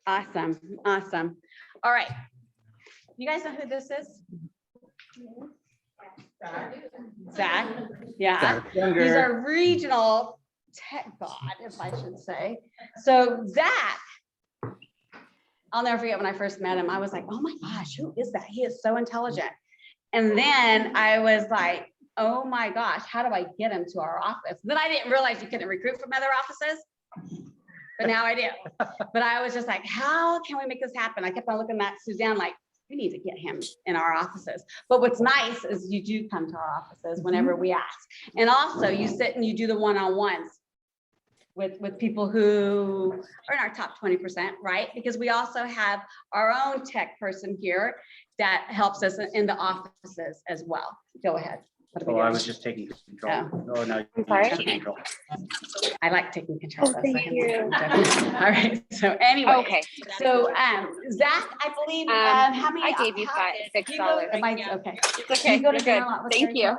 Awesome. Awesome. All right. You guys know who this is? Zach. Yeah. He's our regional tech god, if I should say. So Zach, I'll never forget when I first met him, I was like, oh my gosh, who is that? He is so intelligent. And then I was like, oh my gosh, how do I get him to our office? Then I didn't realize you couldn't recruit from other offices, but now I do. But I was just like, how can we make this happen? I kept on looking at Suzanne like, we need to get him in our offices. But what's nice is you do come to our offices whenever we ask. And also you sit and you do the one-on-ones with people who are in our top 20%, right? Because we also have our own tech person here that helps us in the offices as well. Go ahead. I was just taking control. Oh, no, I'm sorry. control. I like taking control. Oh, thank you. All right. So anyway, Okay. so Zach, I believe how many? I gave you $6. Okay. It's okay. You go to You're dinner good. a lot with Thank Gary you.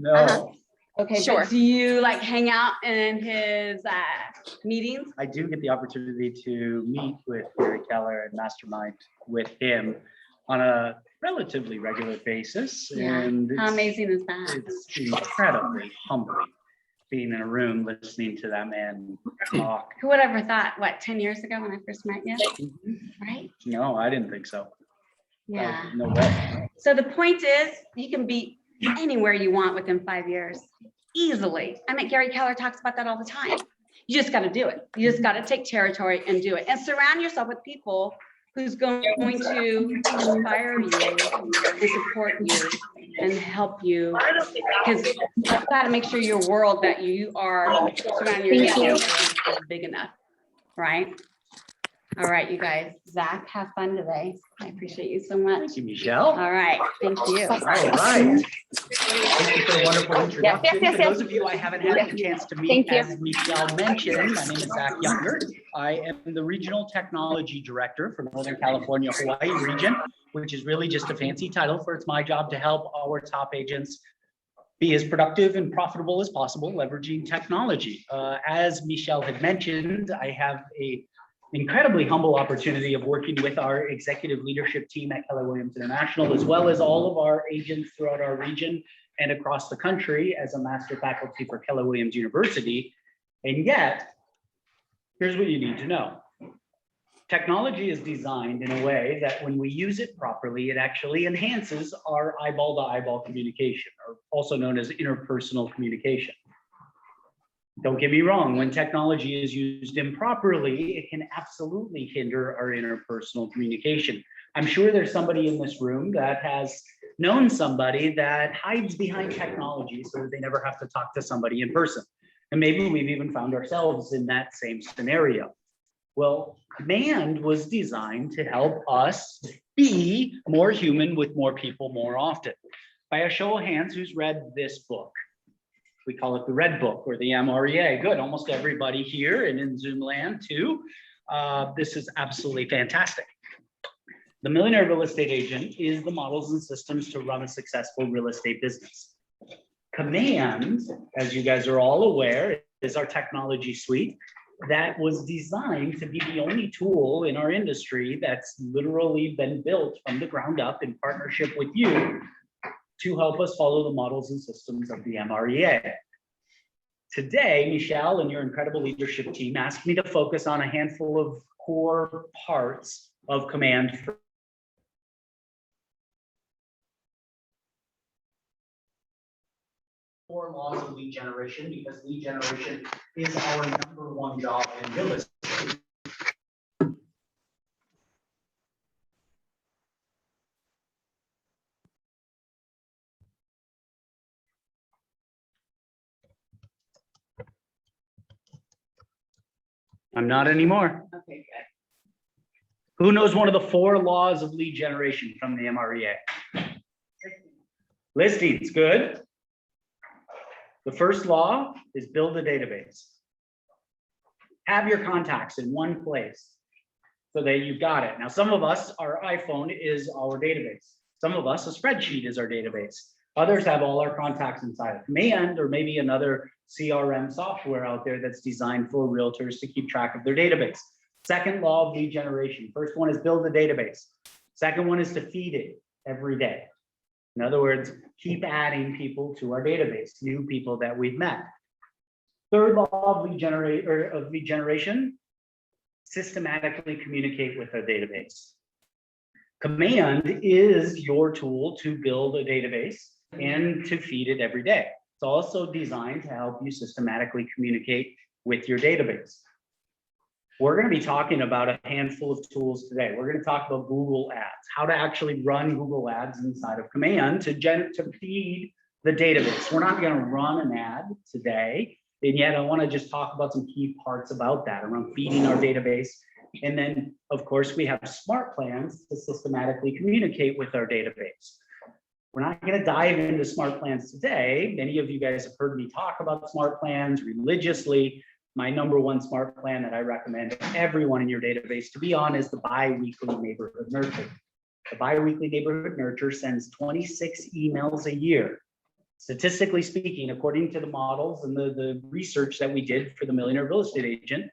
Keller? No, Okay, Sure. but do you like hang out in his meetings? I do get the opportunity to meet with Gary Keller and mastermind with him on a relatively regular basis. Yeah. And How amazing is that? it's incredibly humbling being in a room listening to that man talk. Who would ever thought, what, 10 years ago when I first met you? Right? No, I didn't think so. Yeah. No way. So the point is, you can be anywhere you want within 5 years, easily. I mean, Gary Keller talks about that all the time. You just got to do it. You just got to take territory and do it. And surround yourself with people who's going to inspire you and support you and help you. Because you've got to make sure your world that you are surrounding yourself with is big enough, right? All right, you guys. Zach, have fun today. I appreciate you so much. Thank you, Michelle. All right, thank you. All right. Thank you for a wonderful introduction. yes, For those of you I haven't had the chance to meet, Thank you. as Michelle mentioned, my name is Zach Younger. I am the Regional Technology Director for Northern California, Hawaii region, which is really just a fancy title for it's my job to help our top agents be as productive and profitable as possible, leveraging technology. As Michelle had mentioned, I have a incredibly humble opportunity of working with our executive leadership team at Keller Williams International, as well as all of our agents throughout our region and across the country as a master faculty for Keller Williams University. And yet, here's what you need to know. Technology is designed in a way that when we use it properly, it actually enhances our eyeball-to-eyeball communication, or also known as interpersonal communication. Don't get me wrong, when technology is used improperly, it can absolutely hinder our interpersonal communication. I'm sure there's somebody in this room that has known somebody that hides behind technology so that they never have to talk to somebody in person. And maybe we've even found ourselves in that same scenario. Well, Command was designed to help us be more human with more people more often. By a show of hands, who's read this book? We call it the Red Book or the MREA. Good, almost everybody here and in Zoom land too. This is absolutely fantastic. The Millionaire Real Estate Agent is the models and systems to run a successful real estate business. Command, as you guys are all aware, is our technology suite that was designed to be the only tool in our industry that's literally been built from the ground up in partnership with you to help us follow the models and systems of the MREA. Today, Michele and your incredible leadership team asked me to focus on a handful of core parts of Command. Four laws of lead generation, because lead generation is our #1 job in real estate. I'm not anymore. Okay, good. Who knows one of the 4 laws of lead generation from the MREA? Listings, good. The first law is build a database. Have your contacts in one place so that you've got it. Now, some of us, our iPhone is our database. Some of us, a spreadsheet is our database. Others have all our contacts inside of Command, or maybe another CRM software out there that's designed for realtors to keep track of their database. Second law of lead generation. First one is build a database. Second one is to feed it every day. In other words, keep adding people to our database, new people that we've met. Third law of lead generation, systematically communicate with our database. Command is your tool to build a database and to feed it every day. It's also designed to help you systematically communicate with your database. We're going to be talking about a handful of tools today. We're going to talk about Google Ads, how to actually run Google Ads inside of Command to feed the database. We're not going to run an ad today, and yet I want to just talk about some key parts about that around feeding our database. And then, of course, we have smart plans to systematically communicate with our database. We're not going to dive into smart plans today. Many of you guys have heard me talk about smart plans religiously. My number one smart plan that I recommend everyone in your database to be on is the bi-weekly neighborhood nurture. The bi-weekly neighborhood nurture sends 26 emails a year. Statistically speaking, according to the models and the research that we did for the Millionaire Real Estate Agent,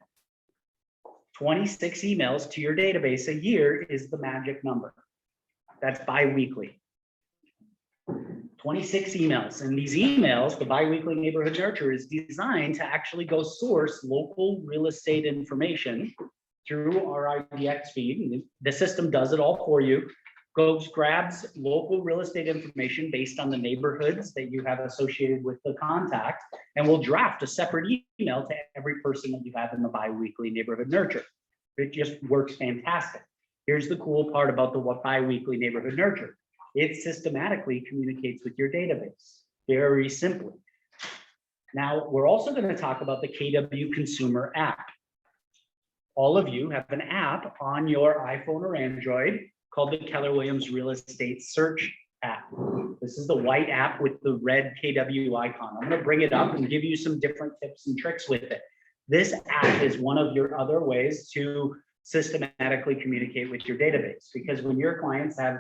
26 emails to your database a year is the magic number. That's bi-weekly. 26 emails, and these emails, the bi-weekly neighborhood nurture is designed to actually go source local real estate information through our IDX feed. The system does it all for you, goes, grabs local real estate information based on the neighborhoods that you have associated with the contact, and will draft a separate email to every person that you have in the bi-weekly neighborhood nurture. It just works fantastic. Here's the cool part about the bi-weekly neighborhood nurture. It systematically communicates with your database, very simply. Now, we're also going to talk about the KW Consumer app. All of you have an app on your iPhone or Android called the Keller Williams Real Estate Search app. This is the white app with the red KW icon. I'm going to bring it up and give you some different tips and tricks with it. This app is one of your other ways to systematically communicate with your database, because when your clients have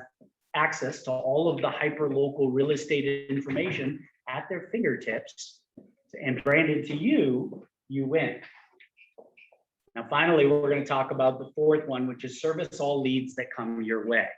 access to all of the hyper-local real estate information at their fingertips and branded to you, you win. Now, finally, we're going to talk about the fourth one, which is service all leads that come your way.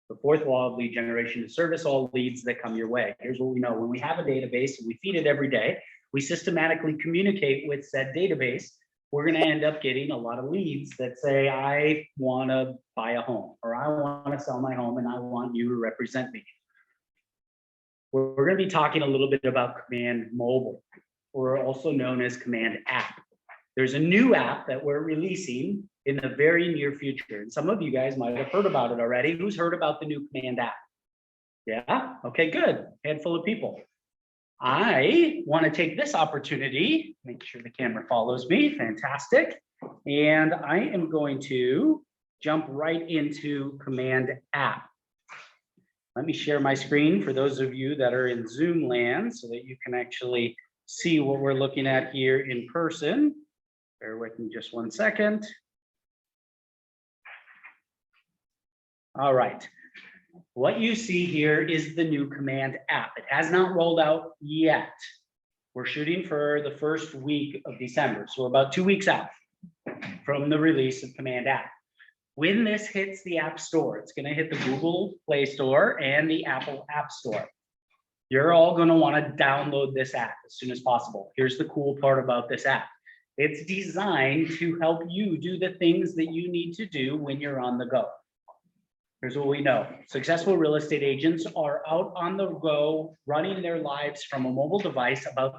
The fourth law of lead generation is service all leads that come your way. Here's what we know. When we have a database and we feed it every day, we systematically communicate with said database, we're going to end up getting a lot of leads that say, I want to buy a home, or I want to sell my home and I want you to represent me. We're going to be talking a little bit about Command Mobile, or also known as Command App. There's a new app that we're releasing in the very near future. And some of you guys might have heard about it already. Who's heard about the new Command App? Yeah, okay, good. Handful of people. I want to take this opportunity, make sure the camera follows me, fantastic. And I am going to jump right into Command App. Let me share my screen for those of you that are in Zoom land so that you can actually see what we're looking at here in person. Bear with me just one second. All right. What you see here is the new Command App. It has not rolled out yet. We're shooting for the first week of December. So we're about 2 weeks out from the release of Command App. When this hits the App Store, it's going to hit the Google Play Store and the Apple App Store. You're all going to want to download this app as soon as possible. Here's the cool part about this app. It's designed to help you do the things that you need to do when you're on the go. Here's what we know. Successful real estate agents are out on the go, running their lives from a mobile device about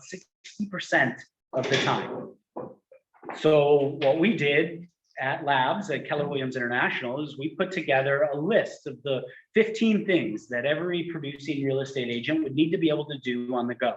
60% of the time. So what we did at Labs at Keller Williams International is we put together a list of the 15 things that every producing real estate agent would need to be able to do on the go.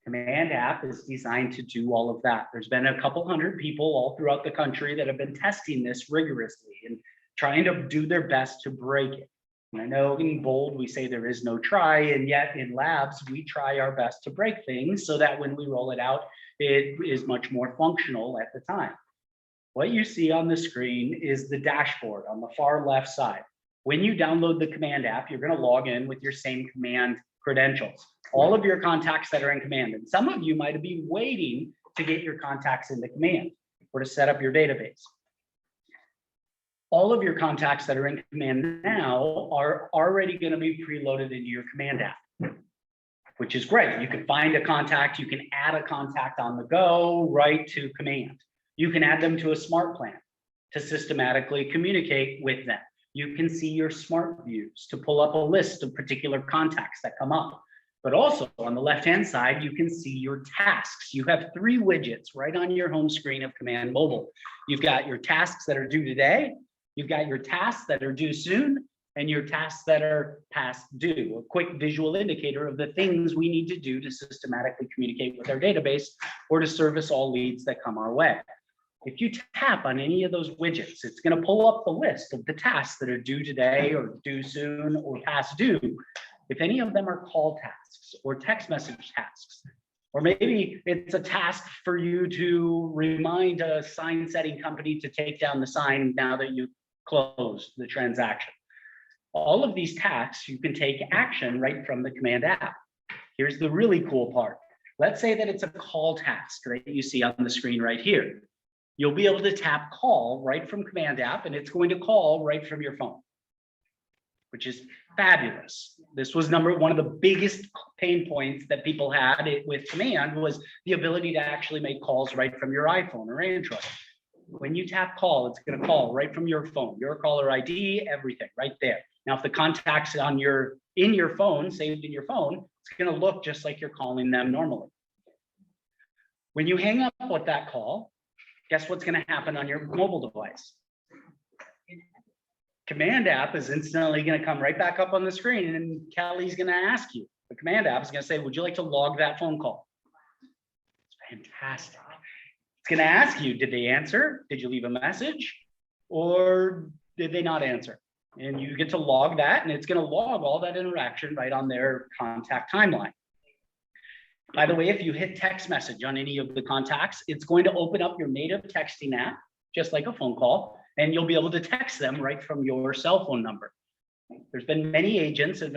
Command App is designed to do all of that. There's been a couple hundred people all throughout the country that have been testing this rigorously and trying to do their best to break it. And I know in bold, we say there is no try, and yet in Labs, we try our best to break things so that when we roll it out, it is much more functional at the time. What you see on the screen is the dashboard on the far left side. When you download the Command App, you're going to log in with your same Command credentials, all of your contacts that are in Command. And some of you might be waiting to get your contacts into Command or to set up your database. all of your contacts that are in command now are already going to be preloaded into your command app, which is great. You can find a contact, you can add a contact on the go right to command. You can add them to a smart plan to systematically communicate with them. You can see your smart views to pull up a list of particular contacts that come up. But also on the left-hand side, you can see your tasks. You have 3 widgets right on your home screen of Command Mobile. You've got your tasks that are due today, you've got your tasks that are due soon, and your tasks that are past due, a quick visual indicator of the things we need to do to systematically communicate with our database or to service all leads that come our way. If you tap on any of those widgets, it's going to pull up the list of the tasks that are due today or due soon or past due. If any of them are call tasks or text message tasks, or maybe it's a task for you to remind a sign setting company to take down the sign now that you closed the transaction. All of these tasks, you can take action right from the command app. Here's the really cool part. Let's say that it's a call task that you see on the screen right here. You'll be able to tap call right from command app, and it's going to call right from your phone, which is fabulous. This was one of the biggest pain points that people had with command was the ability to actually make calls right from your iPhone or Android. When you tap call, it's going to call right from your phone, your caller ID, everything right there. Now, if the contact's in your phone, saved in your phone, it's going to look just like you're calling them normally. When you hang up with that call, guess what's going to happen on your mobile device? Command app is instantly going to come right back up on the screen, and Kelly's going to ask you. The command app is going to say, would you like to log that phone call? It's fantastic. It's going to ask you, did they answer? Did you leave a message? Or did they not answer? And you get to log that, and it's going to log all that interaction right on their contact timeline. By the way, if you hit text message on any of the contacts, it's going to open up your native texting app, just like a phone call, and you'll be able to text them right from your cell phone number. There's been many agents with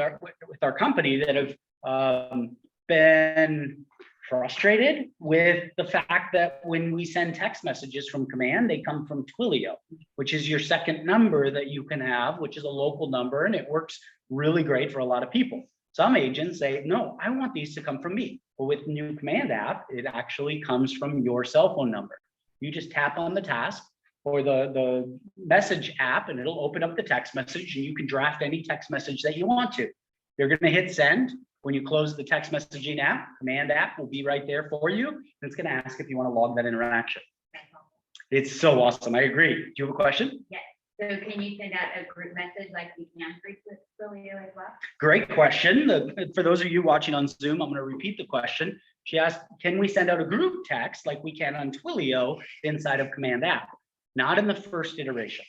our company that have been frustrated with the fact that when we send text messages from command, they come from Twilio, which is your second number that you can have, which is a local number, and it works really great for a lot of people. Some agents say, no, I want these to come from me. But with the new command app, it actually comes from your cell phone number. You just tap on the task or the message app, and it'll open up the text message, and you can draft any text message that you want to. You're going to hit send. When you close the text messaging app, command app will be right there for you. And it's going to ask if you want to log that interaction. It's so awesome. I agree. Do you have a question? Yes. So can you send out a group message like you can for Twilio as well? Great question. For those of you watching on Zoom, I'm going to repeat the question. She asked, can we send out a group text like we can on Twilio inside of command app? Not in the first iteration.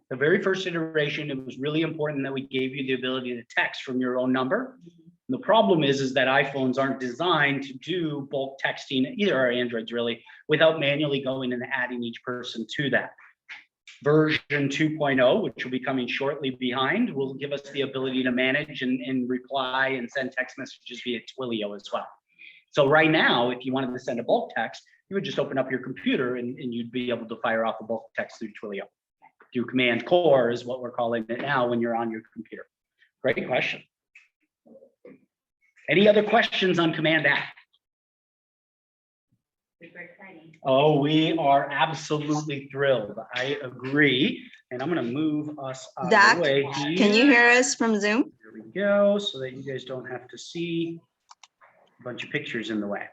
The very first iteration, it was really important that we gave you the ability to text from your own number. And the problem is that iPhones aren't designed to do bulk texting, either are Androids really, without manually going and adding each person to that. Version 2.0, which will be coming shortly behind, will give us the ability to manage and reply and send text messages via Twilio as well. So right now, if you wanted to send a bulk text, you would just open up your computer and you'd be able to fire off a bulk text through Twilio. Do Command Core is what we're calling it now when you're on your computer. Great question. Any other questions on Command App? Super exciting. Oh, we are absolutely thrilled. I agree. And I'm going to move us out Zach, of the way here. can you hear us from Zoom? There we go, so that you guys don't have to see a bunch of pictures in the way.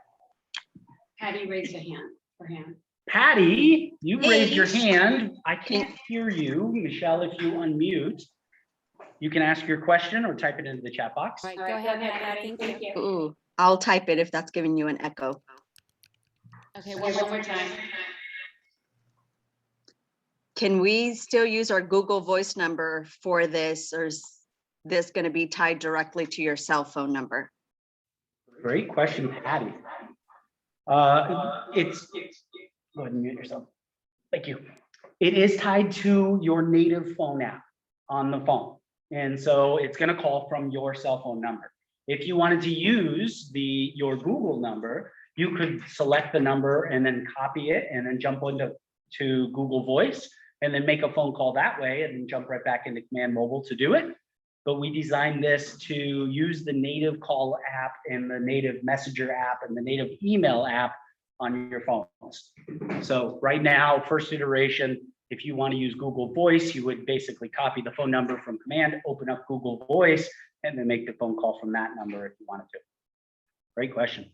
Patty raised a hand for him. Patty, you raised your hand. I can't hear you. Michelle, if you unmute, you can ask your question or type it into the chat box. All right, go ahead, Patty. Thank you. Ooh, I'll type it if that's giving you an echo. Okay, one more time. Can we still use our Google Voice number for this, or is this going to be tied directly to your cell phone number? Great question, Patty. Go ahead and mute yourself. Thank you. It is tied to your native phone app on the phone. And so it's going to call from your cell phone number. If you wanted to use your Google number, you could select the number and then copy it and then jump into Google Voice. and then make a phone call that way and then jump right back into Command Mobile to do it. But we designed this to use the native call app and the native messenger app and the native email app on your phones. So right now, first iteration, if you want to use Google Voice, you would basically copy the phone number from Command, open up Google Voice, and then make the phone call from that number if you wanted to. Great question.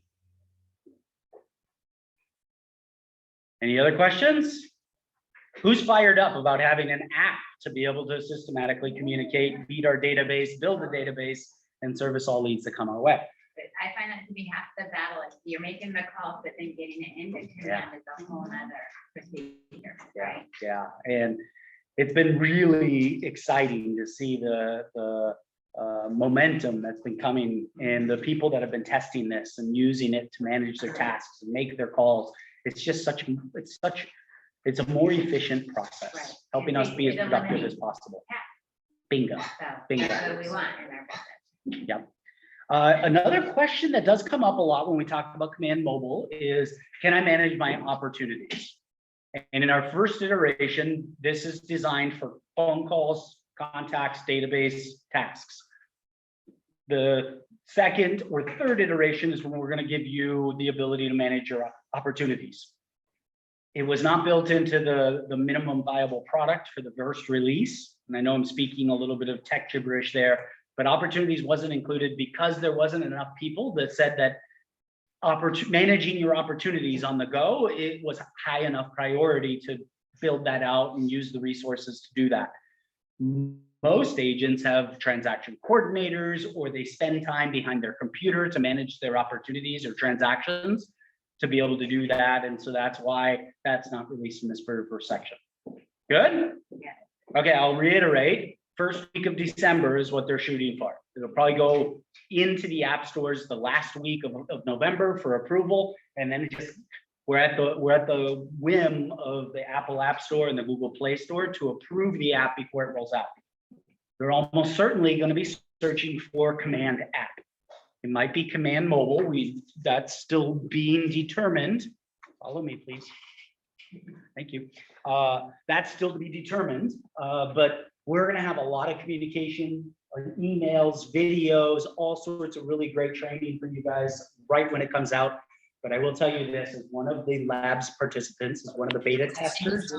Any other questions? Who's fired up about having an app to be able to systematically communicate, feed our database, build a database, and service all leads that come our way? But I find that to be half the battle. If you're making the call, but then getting it into command is a whole nother procedure, right? Yeah, and it's been really exciting to see the momentum that's been coming and the people that have been testing this and using it to manage their tasks and make their calls. It's just it's a more efficient process, Right. helping And us be as it productive eliminates as possible. tasks. Bingo. So Bingo. that's what we want in our business. Yep. Another question that does come up a lot when we talk about Command Mobile is, can I manage my opportunities? And in our first iteration, this is designed for phone calls, contacts, database, tasks. The second or third iteration is when we're going to give you the ability to manage your opportunities. It was not built into the minimum viable product for the first release. And I know I'm speaking a little bit of tech gibberish there, but opportunities wasn't included because there wasn't enough people that said that managing your opportunities on the go, it was high enough priority to build that out and use the resources to do that. Most agents have transaction coordinators, or they spend time behind their computer to manage their opportunities or transactions to be able to do that. And so that's why that's not released in this very first section. Good? Yeah. Okay, I'll reiterate. First week of December is what they're shooting for. It'll probably go into the app stores the last week of November for approval. And then we're at the whim of the Apple App Store and the Google Play Store to approve the app before it rolls out. They're almost certainly going to be searching for Command app. It might be Command Mobile. That's still being determined. Follow me, please. Thank you. That's still to be determined, but we're going to have a lot of communication, emails, videos, all sorts of really great training for you guys right when it comes out. But I will tell you this, as one of the lab's participants, as one of the beta testers,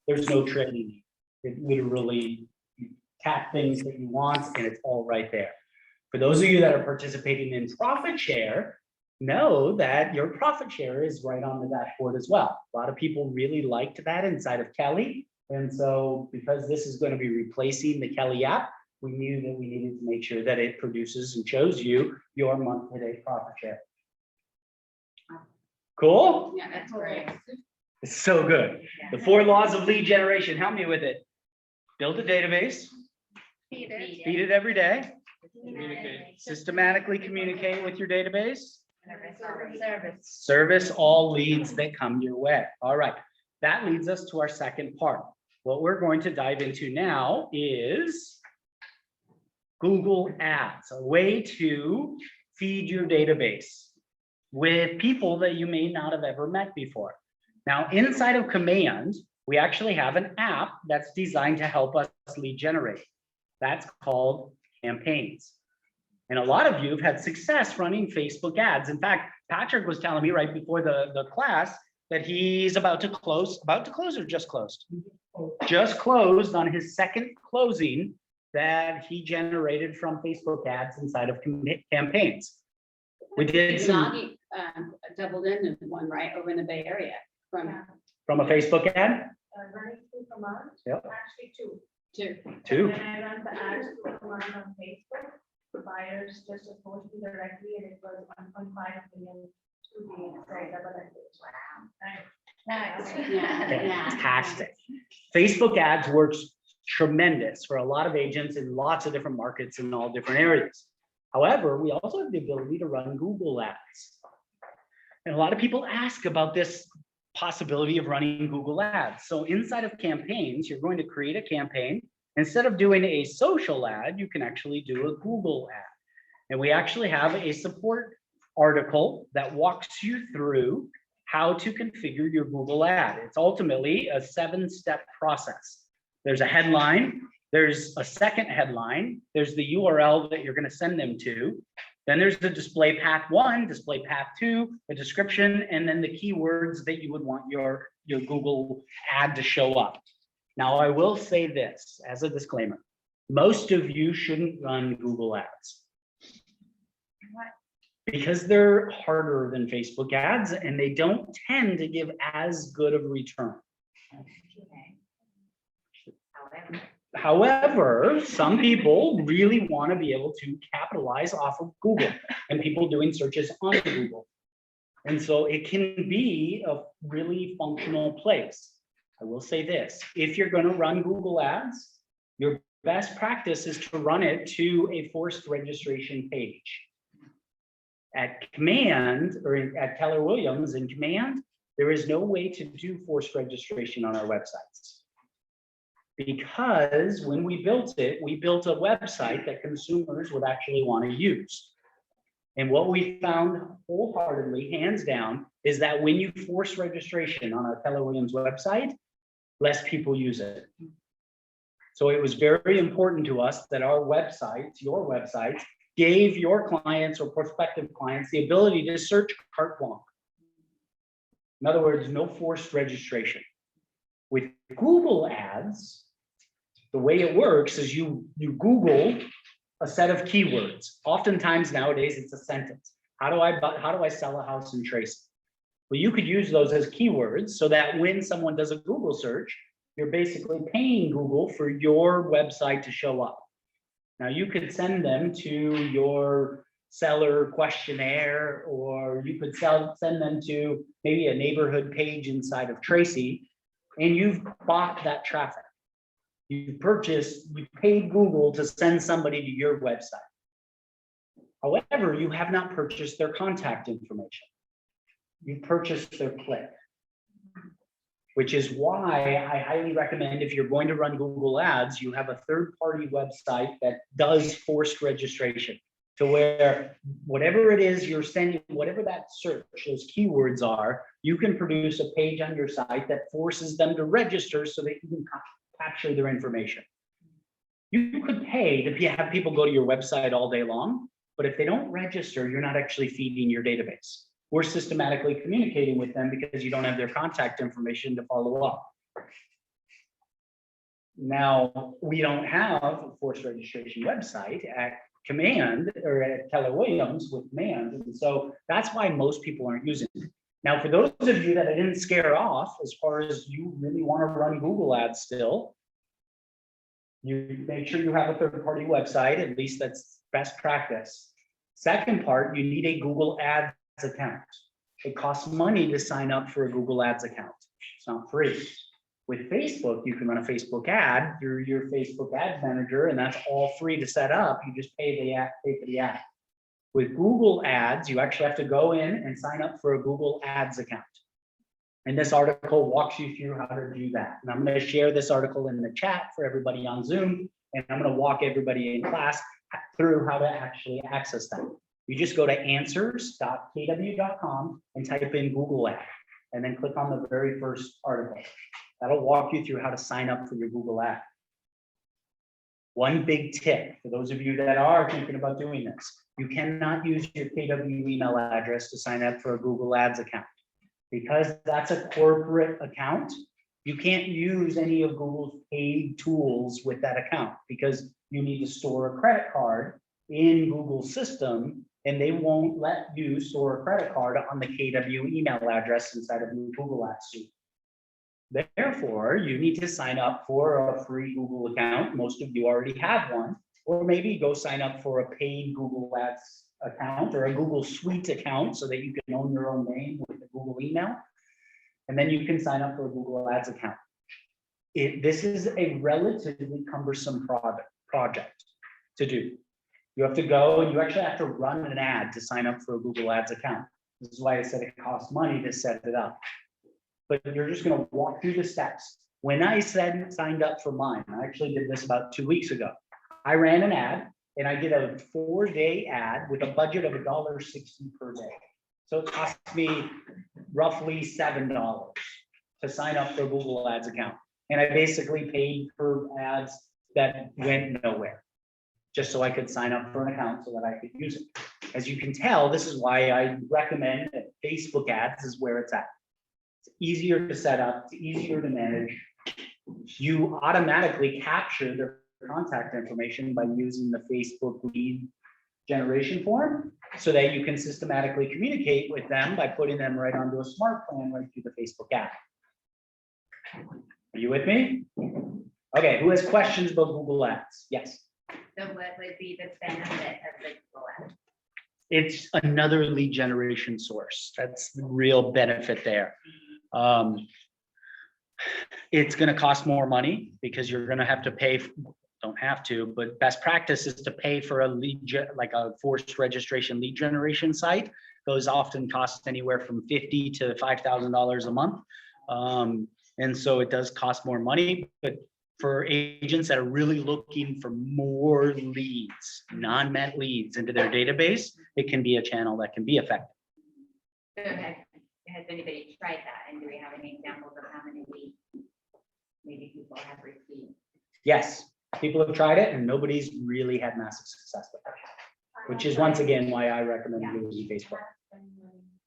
there's no training. It literally, you tap things that you want and it's all right there. For those of you that are participating in profit share, know that your profit share is right on the dashboard as well. A lot of people really liked that inside of Kelly. And so because this is going to be replacing the Kelly app, we knew that we needed to make sure that it produces and shows you your month-to-date profit share. Cool? Yeah, that's great. It's so good. The 4 laws of lead generation, help me with it. Build a database, feed it every day, systematically communicate with your database, service all leads that come your way. All right, that leads us to our second part. What we're going to dive into now is Google Ads, a way to feed your database with people that you may not have ever met before. Now, inside of Command, we actually have an app that's designed to help us lead generate. That's called Campaigns. And a lot of you have had success running Facebook ads. In fact, Patrick was telling me right before the class that he's about to close or just closed? Just closed on his second closing that he generated from Facebook ads inside of Campaigns. We did some Doubled in one right over in the Bay Area from a Facebook ad. Running through command, Yep. actually two. Two. When I run the ads through command on Facebook, the buyers just approached me directly and it was 1.5 million 2 days, so double it. Wow. Fantastic. Facebook ads works tremendous for a lot of agents in lots of different markets in all different areas. However, we also have the ability to run Google ads. And a lot of people ask about this possibility of running Google ads. So inside of Campaigns, you're going to create a campaign. Instead of doing a social ad, you can actually do a Google ad. And we actually have a support article that walks you through how to configure your Google ad. It's ultimately a 7-step process. There's a headline, there's a second headline, there's the URL that you're going to send them to. Then there's the display path 1, display path 2, the description, and then the keywords that you would want your Google ad to show up. Now, I will say this as a disclaimer. Most of you shouldn't run Google ads because they're harder than Facebook ads and they don't tend to give as good of a return. However, some people really want to be able to capitalize off of Google and people doing searches on Google. And so it can be a really functional place. I will say this, if you're going to run Google ads, your best practice is to run it to a forced registration page. At Command, or at Keller Williams in Command, there is no way to do forced registration on our websites. Because when we built it, we built a website that consumers would actually want to use. And what we found wholeheartedly, hands down, is that when you force registration on our Keller Williams website, less people use it. So it was very important to us that our websites, your websites, gave your clients or prospective clients the ability to search carte blanche. In other words, no forced registration. With Google ads, the way it works is you Google a set of keywords. Oftentimes nowadays it's a sentence. How do I sell a house in Tracy? Well, you could use those as keywords so that when someone does a Google search, you're basically paying Google for your website to show up. Now you could send them to your seller questionnaire, or you could send them to maybe a neighborhood page inside of Tracy, and you've bought that traffic. You paid Google to send somebody to your website. However, you have not purchased their contact information. You purchased their click, which is why I highly recommend, if you're going to run Google ads, you have a third-party website that does forced registration, to where whatever it is you're sending, whatever that search, those keywords are, you can produce a page on your site that forces them to register so that you can capture their information. You could pay to have people go to your website all day long, but if they don't register, you're not actually feeding your database. We're systematically communicating with them because you don't have their contact information to follow up. Now, we don't have a forced registration website at Command or at Keller Williams with Command. And so that's why most people aren't using it. Now, for those of you that I didn't scare off, as far as you really want to run Google ads still, you make sure you have a third-party website, at least that's best practice. Second part, you need a Google Ads account. It costs money to sign up for a Google Ads account. It's not free. With Facebook, you can run a Facebook ad through your Facebook Ads Manager, and that's all free to set up. You just pay for the ad. With Google Ads, you actually have to go in and sign up for a Google Ads account. And this article walks you through how to do that. And I'm going to share this article in the chat for everybody on Zoom, and I'm going to walk everybody in class through how to actually access that. You just go to answers.kw.com and type in Google ad, and then click on the very first article. That'll walk you through how to sign up for your Google ad. One big tip for those of you that are thinking about doing this: you cannot use your KW email address to sign up for a Google Ads account, because that's a corporate account. You can't use any of Google's paid tools with that account, because you need to store a credit card in Google's system, and they won't let you store a credit card on the KW email address inside of your Google Ads suite. Therefore, you need to sign up for a free Google account. Most of you already have one, or maybe go sign up for a paid Google Ads account or a Google Suite account so that you can own your own name with the Google email. And then you can sign up for a Google Ads account. This is a relatively cumbersome project to do. You have to go and you actually have to run an ad to sign up for a Google Ads account. This is why I said it costs money to set it up. But you're just going to walk through the steps. When I signed up for mine, I actually did this about 2 weeks ago. I ran an ad, and I did a 4-day ad with a budget of $1.60 per day. So it cost me roughly $7 to sign up for a Google Ads account. And I basically paid for ads that went nowhere, just so I could sign up for an account so that I could use it. As you can tell, this is why I recommend that Facebook ads is where it's at. It's easier to set up, it's easier to manage. You automatically capture their contact information by using the Facebook lead generation form so that you can systematically communicate with them by putting them right onto a smart plan right through the Facebook app. Are you with me? Okay, who has questions about Google Ads? Yes. So what would be the benefit of the Google Ads? It's another lead generation source. That's the real benefit there. It's going to cost more money because you're going to have to pay, don't have to, but best practice is to pay for a like a forced registration lead generation site. Those often cost anywhere from $50 to $5,000 a month. And so it does cost more money, but for agents that are really looking for more leads, non-met leads into their database, it can be a channel that can be effective. So has anybody tried that? And do we have any examples of how many leads maybe people have received? Yes, people have tried it and nobody's really had massive success with it, which is once again why I recommend using Facebook.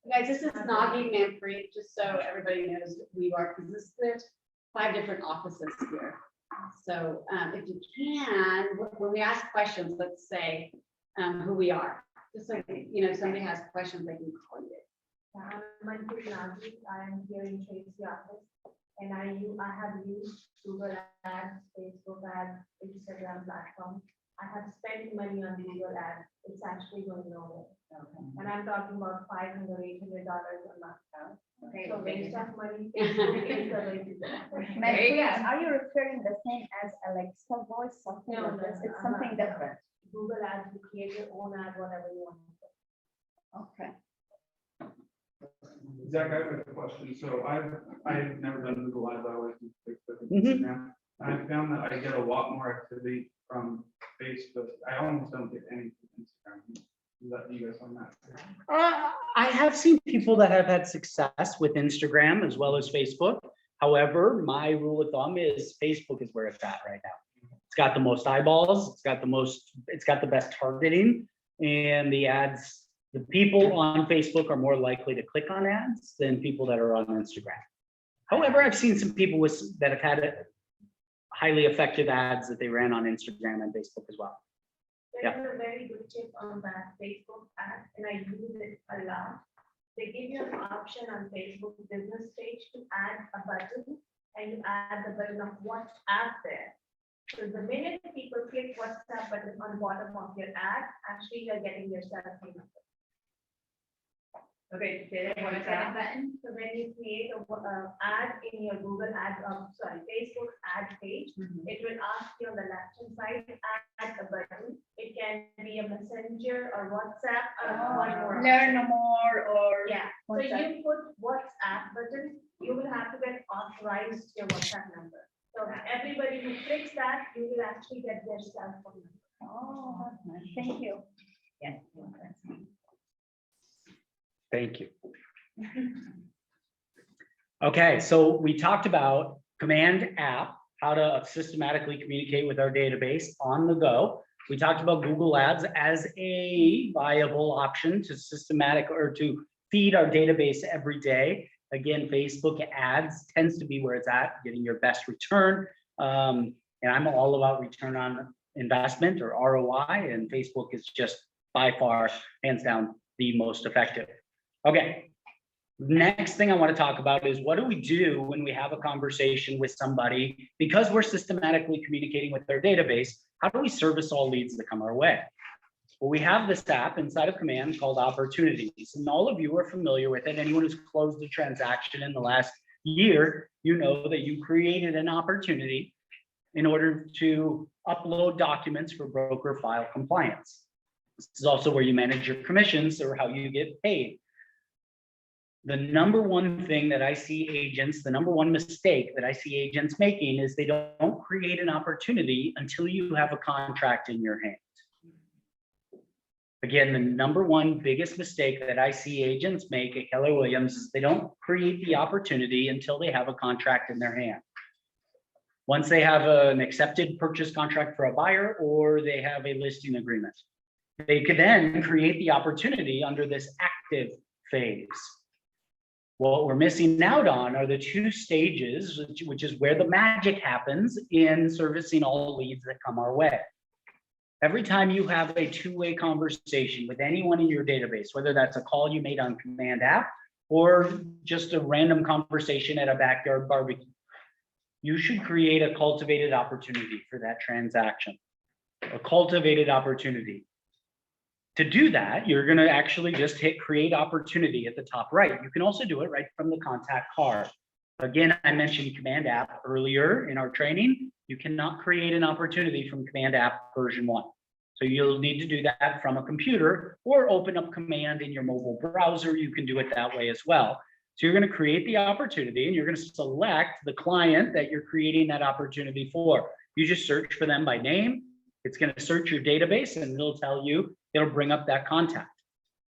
Guys, this is not being man free, just so everybody knows who we are, because there's 5 different offices here. So if you can, when we ask questions, let's say who we are, just so you know, if somebody has questions, they can call you. I'm here in Tracy office, and I have used Google Ads, Facebook Ads, Instagram platform. I have spent money on Google Ads. It's actually going nowhere. And I'm talking about $500, $800 a month. Okay. So waste of money. Facebook is the way to go. Yeah, are you referring the same as Alexa voice, something No, like this? It's no, something different. Google Ads, you create your own ad, whatever you want. Okay. Zach, I have a question. So I've never done Google Ads. I always do Facebook and Mhm. Instagram. I found that I get a lot more activity from Facebook. I almost don't get any from Instagram. Is that you guys on that? I have seen people that have had success with Instagram as well as Facebook. However, my rule of thumb is Facebook is where it's at right now. It's got the most eyeballs, it's got the best targeting, and the ads, the people on Facebook are more likely to click on ads than people that are on Instagram. However, I've seen some people that have had highly effective ads that they ran on Instagram and Facebook as well. There's a very good tip on that Facebook ad, and I use it a lot. They give you an option on Facebook business page to add a button, and you add the button of WhatsApp there. So the minute people click WhatsApp button on bottom of your ad, actually you're getting yourself a number. Okay, say that one What is time. that button? So when you create a ad in your Google ad, Facebook ad page, it will ask you on the left-hand side, add a button. It can be a messenger or WhatsApp or one more. Learn option. more or. Yeah, so WhatsApp. you put WhatsApp button, you will have to get authorized your WhatsApp number. So everybody who clicks that, you will actually get their cell phone number. Oh, that's nice. Thank you. Yes. Thank you. Okay, so we talked about Command App, how to systematically communicate with our database on the go. We talked about Google Ads as a viable option to systematic or to feed our database every day. Again, Facebook ads tends to be where it's at, getting your best return. And I'm all about return on investment or ROI, and Facebook is just by far, hands down, the most effective. Okay, next thing I want to talk about is what do we do when we have a conversation with somebody, because we're systematically communicating with their database, how do we service all leads that come our way? Well, we have this app inside of Command called Opportunities, and all of you are familiar with it. Anyone who's closed a transaction in the last year, you know that you created an opportunity in order to upload documents for broker file compliance. This is also where you manage your commissions or how you get paid. The number one thing that I see agents, the number one mistake that I see agents making is they don't create an opportunity until you have a contract in your hand. Again, the number one biggest mistake that I see agents make at Keller Williams is they don't create the opportunity until they have a contract in their hand. Once they have an accepted purchase contract for a buyer or they have a listing agreement, they could then create the opportunity under this active phase. What we're missing out on are the two stages, which is where the magic happens in servicing all leads that come our way. Every time you have a two-way conversation with anyone in your database, whether that's a call you made on Command App or just a random conversation at a backyard barbecue, you should create a cultivated opportunity for that transaction, a cultivated opportunity. To do that, you're going to actually just hit create opportunity at the top right. You can also do it right from the contact card. Again, I mentioned Command App earlier in our training. You cannot create an opportunity from Command App version 1. So you'll need to do that from a computer or open up Command in your mobile browser. You can do it that way as well. So you're going to create the opportunity and you're going to select the client that you're creating that opportunity for. You just search for them by name. It's going to search your database and it'll tell you, it'll bring up that contact.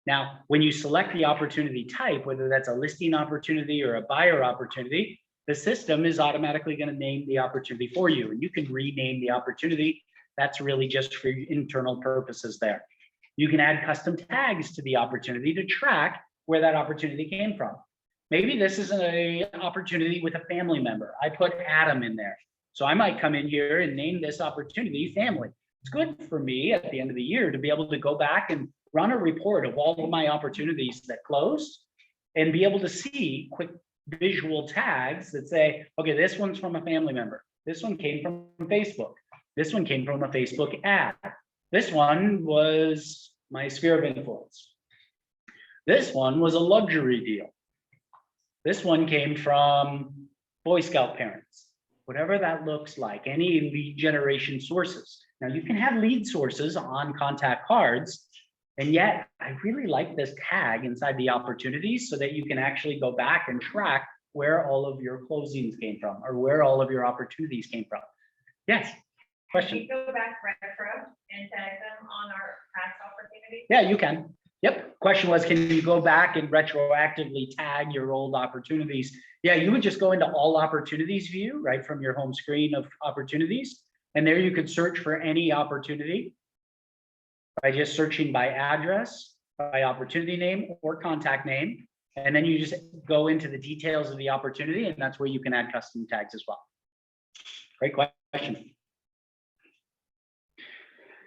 Now, when you select the opportunity type, whether that's a listing opportunity or a buyer opportunity, the system is automatically going to name the opportunity for you. And you can rename the opportunity. That's really just for internal purposes there. You can add custom tags to the opportunity to track where that opportunity came from. Maybe this is an opportunity with a family member. I put Adam in there. So I might come in here and name this opportunity family. It's good for me at the end of the year to be able to go back and run a report of all of my opportunities that closed and be able to see quick visual tags that say, okay, this one's from a family member. This one came from Facebook. This one came from a Facebook ad. This one was my sphere of influence. This one was a luxury deal. This one came from Boy Scout parents, whatever that looks like, any lead generation sources. Now you can have lead sources on contact cards, and yet I really like this tag inside the opportunities so that you can actually go back and track where all of your closings came from or where all of your opportunities came from. Yes, question. Can we go back retro and tag them on our past opportunities? Yeah, you can. Yep. Question was, can you go back and retroactively tag your old opportunities? Yeah, you would just go into all opportunities view, right, from your home screen of opportunities. And there you could search for any opportunity by just searching by address, by opportunity name or contact name. And then you just go into the details of the opportunity, and that's where you can add custom tags as well. Great question.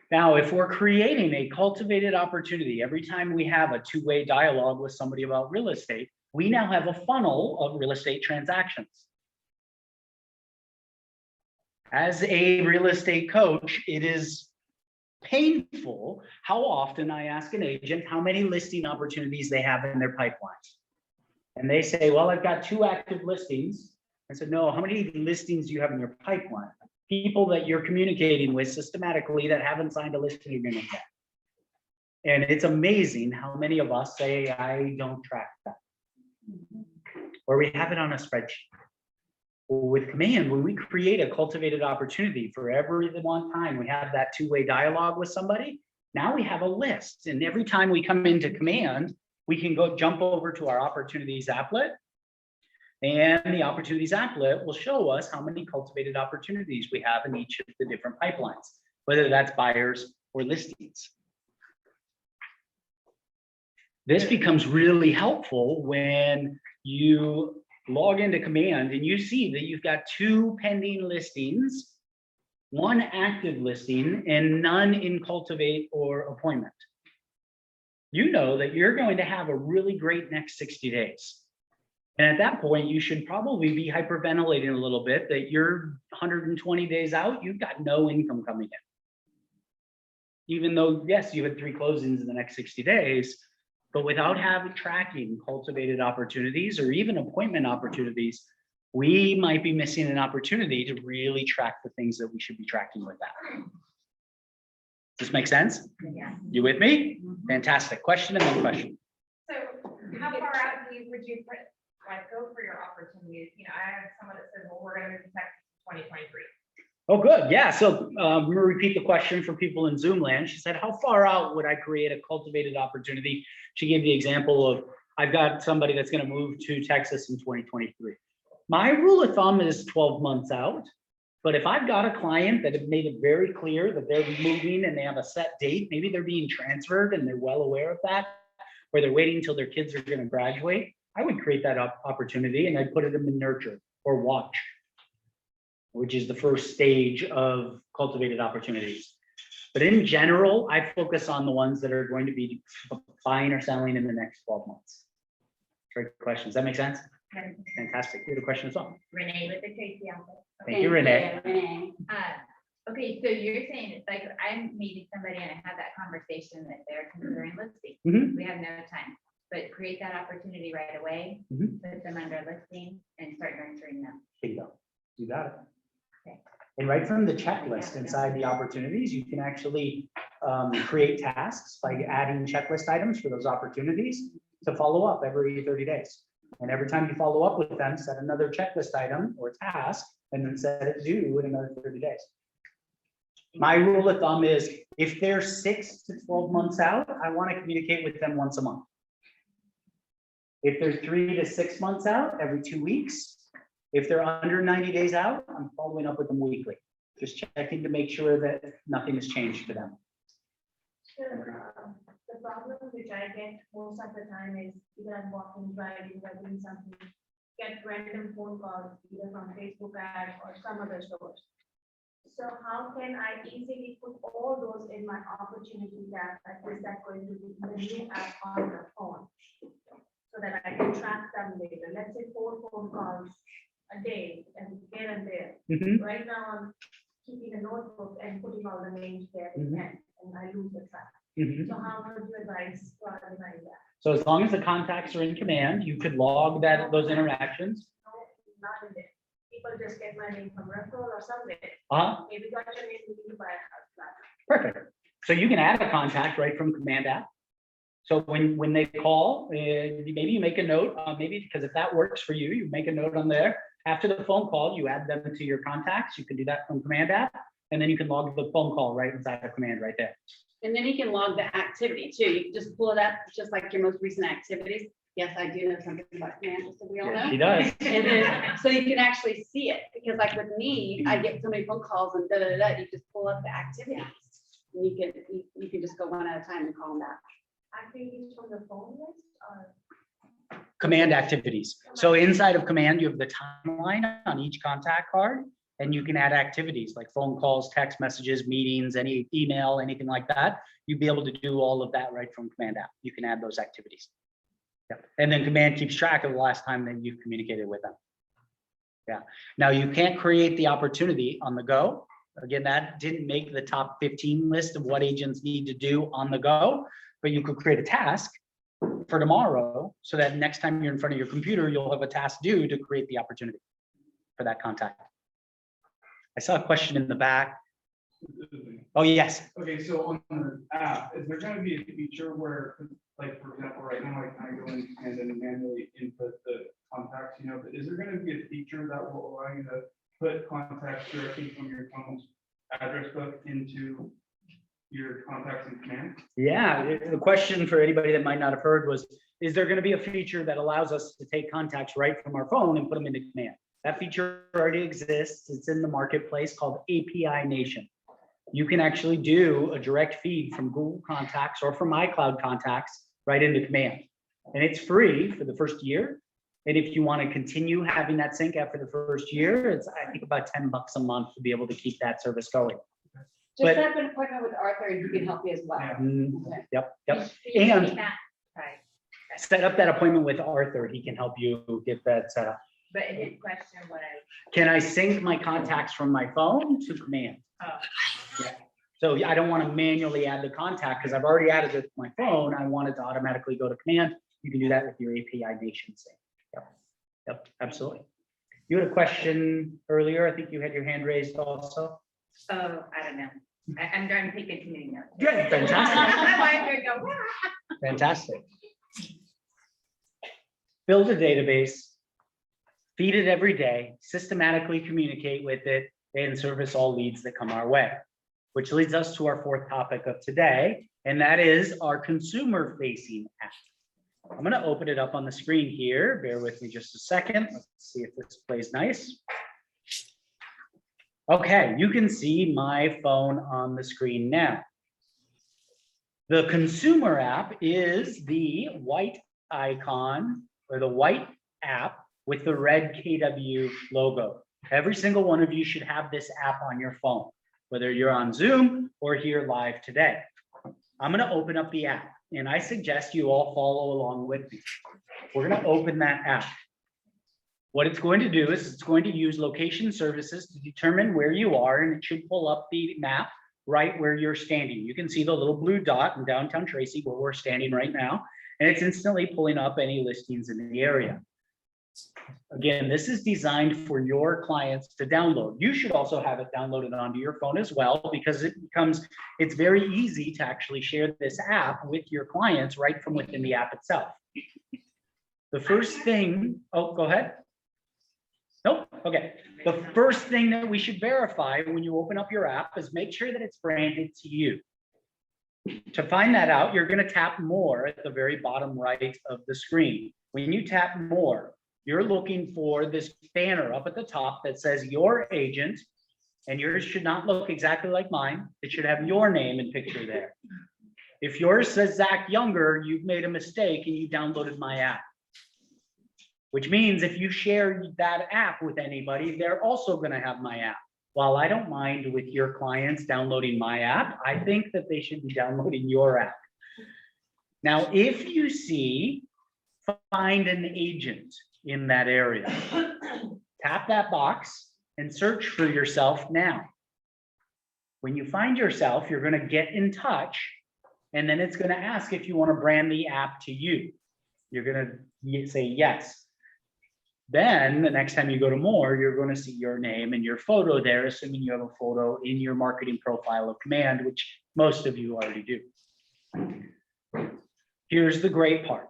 Now, if we're creating a cultivated opportunity, every time we have a two-way dialogue with somebody about real estate, we now have a funnel of real estate transactions. As a real estate coach, it is painful how often I ask an agent how many listing opportunities they have in their pipeline. And they say, well, I've got 2 active listings. I said, no, how many listings do you have in your pipeline? People that you're communicating with systematically that haven't signed a listing agreement yet. And it's amazing how many of us say, I don't track that. Or we have it on a spreadsheet. With Command, when we create a cultivated opportunity for every one time we have that two-way dialogue with somebody, now we have a list. And every time we come into Command, we can go jump over to our opportunities applet. And the opportunities applet will show us how many cultivated opportunities we have in each of the different pipelines, whether that's buyers or listings. This becomes really helpful when you log into Command and you see that you've got 2 pending listings, 1 active listing, and none in cultivate or appointment. You know that you're going to have a really great next 60 days. And at that point, you should probably be hyperventilating a little bit that you're 120 days out, you've got no income coming in. Even though, yes, you had 3 closings in the next 60 days, but without having tracking cultivated opportunities or even appointment opportunities, we might be missing an opportunity to really track the things that we should be tracking with that. Does this make sense? Yeah. You with me? Fantastic. Question and then question. So how far out would you put, like, go for your opportunities? You know, I have someone that says, well, we're gonna move to Texas in 2023. Oh, good. Yeah. So I'm going to repeat the question for people in Zoom land. She said, how far out would I create a cultivated opportunity? She gave the example of, I've got somebody that's going to move to Texas in 2023. My rule of thumb is 12 months out. But if I've got a client that have made it very clear that they're moving and they have a set date, maybe they're being transferred and they're well aware of that, or they're waiting until their kids are going to graduate, I would create that opportunity and I'd put it in the nurture or watch, which is the first stage of cultivated opportunities. But in general, I focus on the ones that are going to be buying or selling in the next 12 months. Great question. Does that make sense? Fantastic. You had a question as well. Renee with the Tracy office. Thank you, Renee. Renee. Okay, so you're saying it's like I'm meeting somebody and I have that conversation that they're considering listing. Mhm. We have no time, but create that opportunity right away, Mhm. put them under listing and start nurturing them. Bingo. You got it. Okay. And right from the checklist inside the opportunities, you can actually create tasks by adding checklist items for those opportunities to follow up every 30 days. And every time you follow up with them, set another checklist item or task, and then set it due in another 30 days. My rule of thumb is if they're 6 to 12 months out, I want to communicate with them once a month. If they're 3 to 6 months out, every 2 weeks. If they're under 90 days out, I'm following up with them weekly, just checking to make sure that nothing has changed for them. Sure. The problem which I get most of the time is either I'm walking, driving, or doing something, get random phone calls either from Facebook ad or some other source. So how can I easily put all those in my opportunity tab that is that going to be the new app on the phone? So that I can track them later. Let's say 4 phone calls a day and here and there. Mhm. Right now, I'm keeping a notebook and putting all the names there Mhm. and I lose the track. Mhm. So how would you advise to organize that? So as long as the contacts are in command, you could log those interactions. No, not in there. People just get my name from referral or something. Maybe got your name, we need to buy a house. Blah, blah. Perfect. So you can add a contact right from command app. So when they call, maybe you make a note, maybe because if that works for you, you make a note on there. After the phone call, you add them to your contacts. You can do that from command app, and then you can log the phone call right inside of command right there. And then you can log the activity too. You can just pull it up, just like your most recent activities. Yes, I do know something about command, just so we all know. She does. And then, so you can actually see it, because like with me, I get so many phone calls and you just pull up the activities. And you can just go one at a time and call them back. Activities from the phone list or? Command activities. So inside of command, you have the timeline on each contact card, and you can add activities like phone calls, text messages, meetings, any email, anything like that. You'd be able to do all of that right from command app. You can add those activities. Yep. And then command keeps track of the last time that you've communicated with them. Yeah. Now you can't create the opportunity on the go. Again, that didn't make the top 15 list of what agents need to do on the go, but you could create a task for tomorrow so that next time you're in front of your computer, you'll have a task due to create the opportunity for that contact. I saw a question in the back. Oh, yes. Okay, so on the app, is there gonna be a feature where, like, for example, right now, I kind of go in and then manually input the contacts, you know, but is there gonna be a feature that will allow you to put contacts directly from your phone's address book into your contacts in command? Yeah, the question for anybody that might not have heard was, is there going to be a feature that allows us to take contacts right from our phone and put them into command? That feature already exists. It's in the marketplace called API Nation. You can actually do a direct feed from Google Contacts or from iCloud Contacts right into command. And it's free for the first year. And if you want to continue having that sync after the first year, it's, I think, about $10 a month to be able to keep that service going. Just But- set up an appointment with Arthur and he can help you as well. Yep. Right. Set up that appointment with Arthur. He can help you get that set up. But his question was, Can I sync my contacts from my phone to command? oh, Yeah. So I don't want to manually add the contact because I've already added it to my phone. I want it to automatically go to command. You can do that with your API Nation sync. Yep, absolutely. You had a question earlier. I think you had your hand raised also. oh, I don't know. I'm trying to take a community note. Yeah, fantastic. My wife would go, "Wah." Fantastic. Build a database, feed it every day, systematically communicate with it, and service all leads that come our way. Which leads us to our fourth topic of today, and that is our consumer-facing app. I'm going to open it up on the screen here. Bear with me just a second. Let's see if this plays nice. Okay, you can see my phone on the screen now. The consumer app is the white icon or the white app with the red KW logo. Every single one of you should have this app on your phone, whether you're on Zoom or here live today. I'm going to open up the app, and I suggest you all follow along with me. We're going to open that app. What it's going to do is it's going to use location services to determine where you are, and it should pull up the map right where you're standing. You can see the little blue dot in downtown Tracy where we're standing right now, and it's instantly pulling up any listings in the area. Again, this is designed for your clients to download. You should also have it downloaded onto your phone as well, because it's very easy to actually share this app with your clients right from within the app itself. The first thing, oh, go ahead. Nope, okay. The first thing that we should verify when you open up your app is make sure that it's branded to you. To find that out, you're going to tap more at the very bottom right of the screen. When you tap more, you're looking for this banner up at the top that says your agent, and yours should not look exactly like mine. It should have your name and picture there. If yours says Zach Younger, you've made a mistake and you downloaded my app. Which means if you share that app with anybody, they're also going to have my app. While I don't mind with your clients downloading my app, I think that they should be downloading your app. Now, if you see find an agent in that area, tap that box and search for yourself now. When you find yourself, you're going to get in touch, and then it's going to ask if you want to brand the app to you. You're going to say yes. Then the next time you go to more, you're going to see your name and your photo there, assuming you have a photo in your marketing profile of Command, which most of you already do. Here's the great part.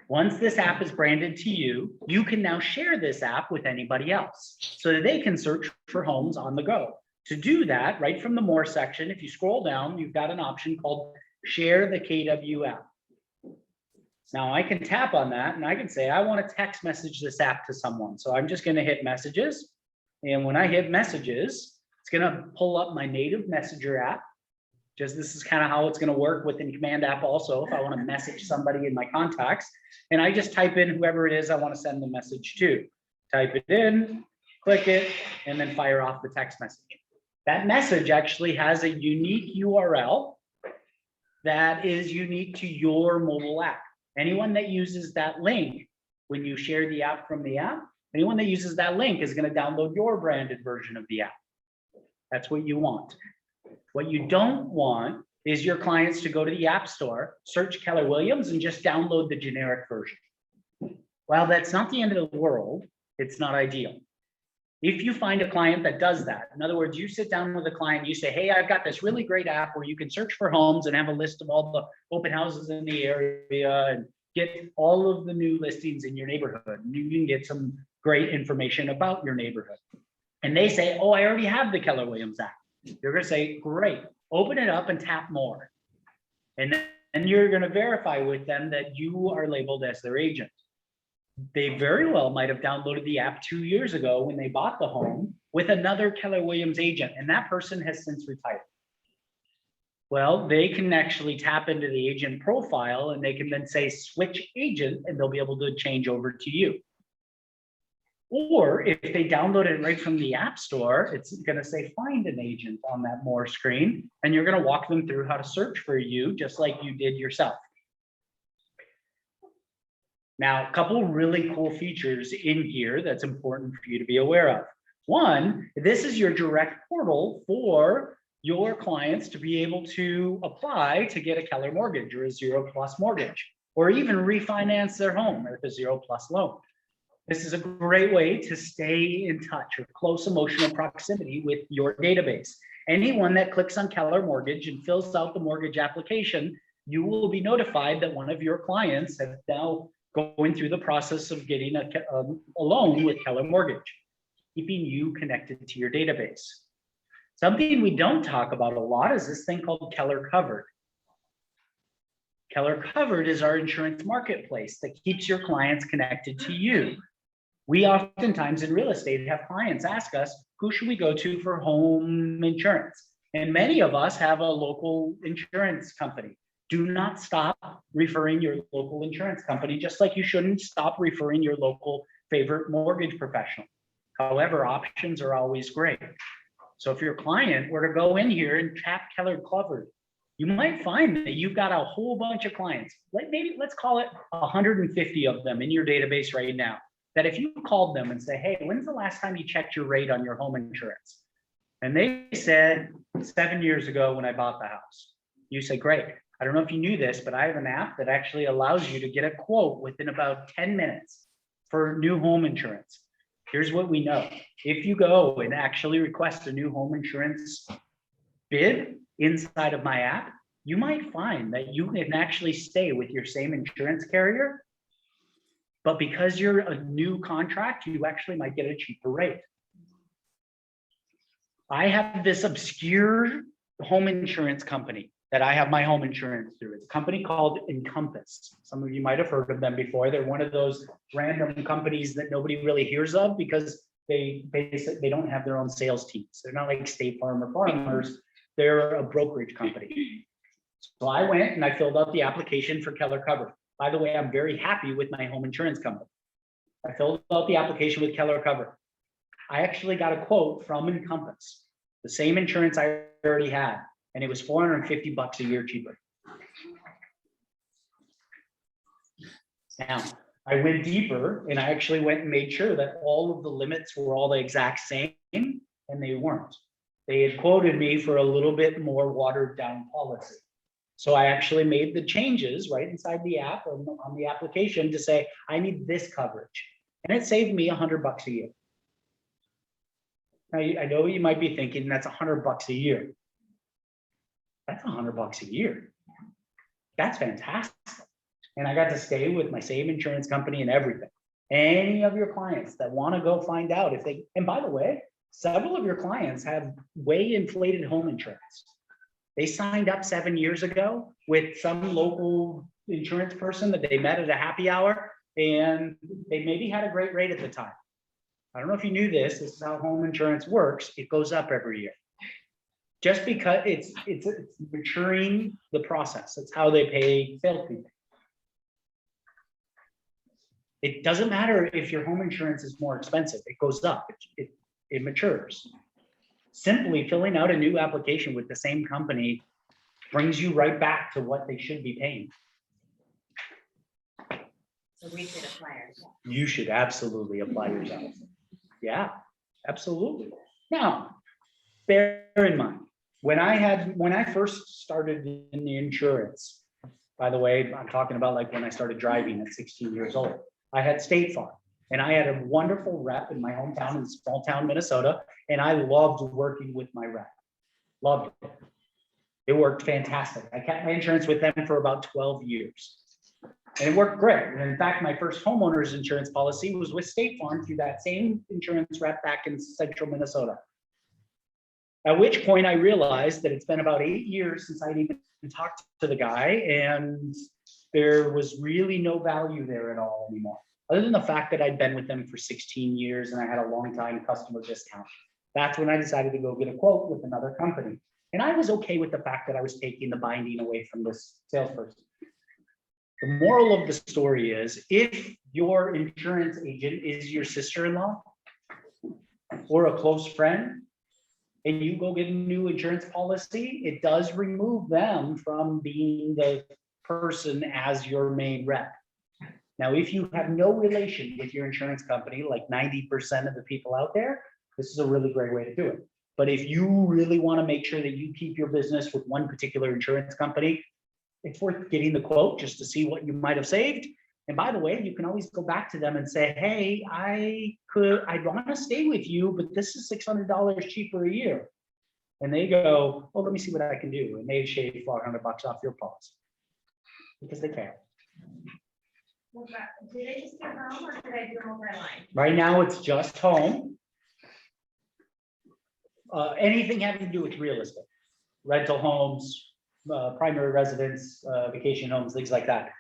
Once this app is branded to you, you can now share this app with anybody else so that they can search for homes on the go. To do that, right from the more section, if you scroll down, you've got an option called Share the KW app. Now I can tap on that and I can say, I want to text message this app to someone. So I'm just going to hit messages. And when I hit messages, it's going to pull up my native messenger app. Just this is kind of how it's going to work within Command app also, if I want to message somebody in my contacts. And I just type in whoever it is I want to send the message to. Type it in, click it, and then fire off the text message. That message actually has a unique URL that is unique to your mobile app. Anyone that uses that link, when you share the app from the app, anyone that uses that link is going to download your branded version of the app. That's what you want. What you don't want is your clients to go to the App Store, search Keller Williams, and just download the generic version. While that's not the end of the world, it's not ideal. If you find a client that does that, in other words, you sit down with a client, you say, hey, I've got this really great app where you can search for homes and have a list of all the open houses in the area and get all of the new listings in your neighborhood. And you can get some great information about your neighborhood. And they say, oh, I already have the Keller Williams app. You're going to say, great, open it up and tap more. And then you're going to verify with them that you are labeled as their agent. They very well might have downloaded the app 2 years ago when they bought the home with another Keller Williams agent, and that person has since retired. Well, they can actually tap into the agent profile and they can then say switch agent, and they'll be able to change over to you. Or if they download it right from the App Store, it's going to say find an agent on that more screen, and you're going to walk them through how to search for you just like you did yourself. Now, a couple really cool features in here that's important for you to be aware of. One, this is your direct portal for your clients to be able to apply to get a Keller mortgage or a 0+ mortgage, or even refinance their home with a 0+ loan. This is a great way to stay in touch or close emotional proximity with your database. Anyone that clicks on Keller Mortgage and fills out the mortgage application, you will be notified that one of your clients has now going through the process of getting a loan with Keller Mortgage, keeping you connected to your database. Something we don't talk about a lot is this thing called Keller Covered. Keller Covered is our insurance marketplace that keeps your clients connected to you. We oftentimes in real estate have clients ask us, who should we go to for home insurance? And many of us have a local insurance company. Do not stop referring your local insurance company, just like you shouldn't stop referring your local favorite mortgage professional. However, options are always great. So if your client were to go in here and tap Keller Covered, you might find that you've got a whole bunch of clients, like maybe let's call it 150 of them in your database right now, that if you called them and say, hey, when's the last time you checked your rate on your home insurance? And they said 7 years ago when I bought the house. You say, great. I don't know if you knew this, but I have an app that actually allows you to get a quote within about 10 minutes for new home insurance. Here's what we know. If you go and actually request a new home insurance bid inside of my app, you might find that you can actually stay with your same insurance carrier, but because you're a new contract, you actually might get a cheaper rate. I have this obscure home insurance company that I have my home insurance through. It's a company called Encompass. Some of you might have heard of them before. They're one of those random companies that nobody really hears of because they don't have their own sales teams. They're not like State Farm or Farmers. They're a brokerage company. So I went and I filled out the application for Keller Covered. By the way, I'm very happy with my home insurance company. I filled out the application with Keller Covered. I actually got a quote from Encompass, the same insurance I already had, and it was $450 a year cheaper. Now, I went deeper and I actually went and made sure that all of the limits were all the exact same, and they weren't. They had quoted me for a little bit more watered down policy. So I actually made the changes right inside the app or on the application to say, I need this coverage. And it saved me $100 a year. Now, I know you might be thinking that's $100 a year. That's $100 a year. That's fantastic. And I got to stay with my same insurance company and everything. Any of your clients that want to go find out if they, and by the way, several of your clients have way inflated home insurance. They signed up 7 years ago with some local insurance person that they met at a happy hour, and they maybe had a great rate at the time. I don't know if you knew this. This is how home insurance works. It goes up every year. Just because it's maturing the process. It's how they pay salespeople. It doesn't matter if your home insurance is more expensive. It goes up. It matures. Simply filling out a new application with the same company brings you right back to what they should be paying. So we should apply ourselves. You should absolutely apply yourself. Yeah, absolutely. Now, bear in mind, when I first started in the insurance, by the way, I'm talking about like when I started driving at 16 years old, I had State Farm. And I had a wonderful rep in my hometown in small town, Minnesota. And I loved working with my rep. Loved it. It worked fantastic. I kept my insurance with them for about 12 years. And it worked great. And in fact, my first homeowner's insurance policy was with State Farm through that same insurance rep back in central Minnesota. At which point I realized that it's been about 8 years since I'd even talked to the guy, and there was really no value there at all anymore. Other than the fact that I'd been with them for 16 years and I had a long time customer discount. That's when I decided to go get a quote with another company. And I was okay with the fact that I was taking the binding away from this salesperson. The moral of the story is, if your insurance agent is your sister-in-law or a close friend, and you go get a new insurance policy, it does remove them from being the person as your main rep. Now, if you have no relation with your insurance company, like 90% of the people out there, this is a really great way to do it. But if you really want to make sure that you keep your business with one particular insurance company, it's worth getting the quote just to see what you might have saved. And by the way, you can always go back to them and say, hey, I'd want to stay with you, but this is $600 cheaper a year. And they go, oh, let me see what I can do. And they shave $400 off your policy because they can. Did I just do home or did I do multi-line? Right now, it's just home. anything having to do with real estate, rental homes, primary residence, vacation homes, things like that.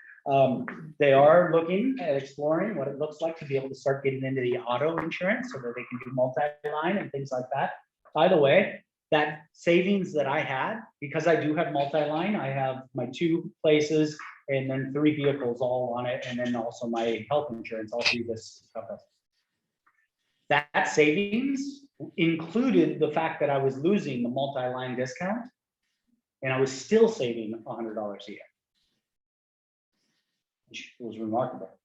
They are looking at exploring what it looks like to be able to start getting into the auto insurance so that they can do multi-line and things like that. By the way, that savings that I had, because I do have multi-line, I have my 2 places and then 3 vehicles all on it, and then also my health insurance, all through this stuff. That savings included the fact that I was losing the multi-line discount, and I was still saving $100 a year, which was remarkable.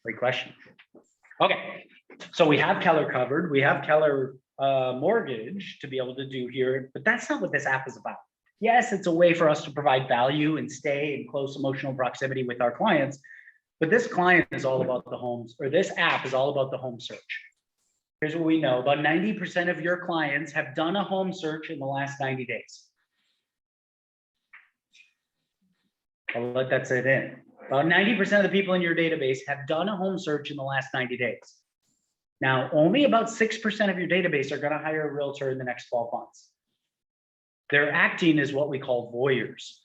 Great question. Okay, so we have Keller covered. We have Keller mortgage to be able to do here, but that's not what this app is about. Yes, it's a way for us to provide value and stay in close emotional proximity with our clients, but this client is all about the homes, or this app is all about the home search. Here's what we know. About 90% of your clients have done a home search in the last 90 days. I'll let that sit in. About 90% of the people in your database have done a home search in the last 90 days. Now, only about 6% of your database are going to hire a realtor in the next 12 months. They're acting as what we call voyeurs.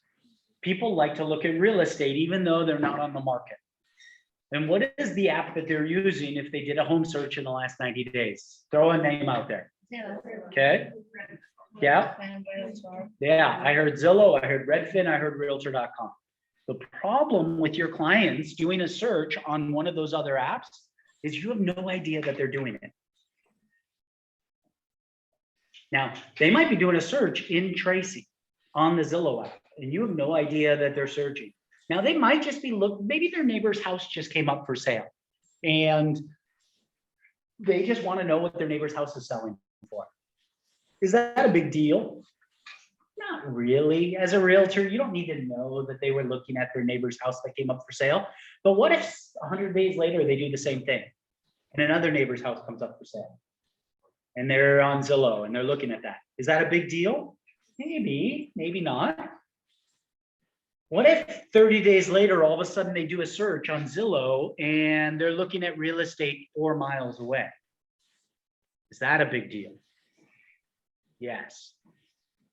People like to look at real estate even though they're not on the market. And what is the app that they're using if they did a home search in the last 90 days? Throw a name out there. Okay. Yeah. Yeah, I heard Zillow, I heard Redfin, I heard Realtor.com. The problem with your clients doing a search on one of those other apps is you have no idea that they're doing it. Now, they might be doing a search in Tracy on the Zillow app, and you have no idea that they're searching. Now, they might just be maybe their neighbor's house just came up for sale, and they just want to know what their neighbor's house is selling for. Is that a big deal? Not really. As a realtor, you don't need to know that they were looking at their neighbor's house that came up for sale. But what if 100 days later they do the same thing and another neighbor's house comes up for sale and they're on Zillow and they're looking at that? Is that a big deal? Maybe, maybe not. What if 30 days later, all of a sudden they do a search on Zillow and they're looking at real estate 4 miles away? Is that a big deal? Yes.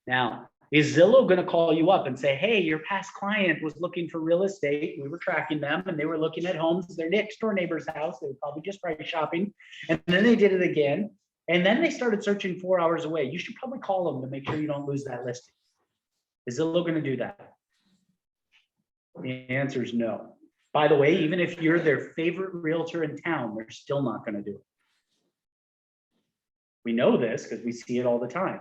Now, is Zillow going to call you up and say, hey, your past client was looking for real estate. We were tracking them and they were looking at homes, their next door neighbor's house. They were probably just price shopping. And then they did it again. And then they started searching 4 hours away. You should probably call them to make sure you don't lose that listing. Is Zillow going to do that? The answer is no. By the way, even if you're their favorite realtor in town, they're still not going to do it. We know this because we see it all the time.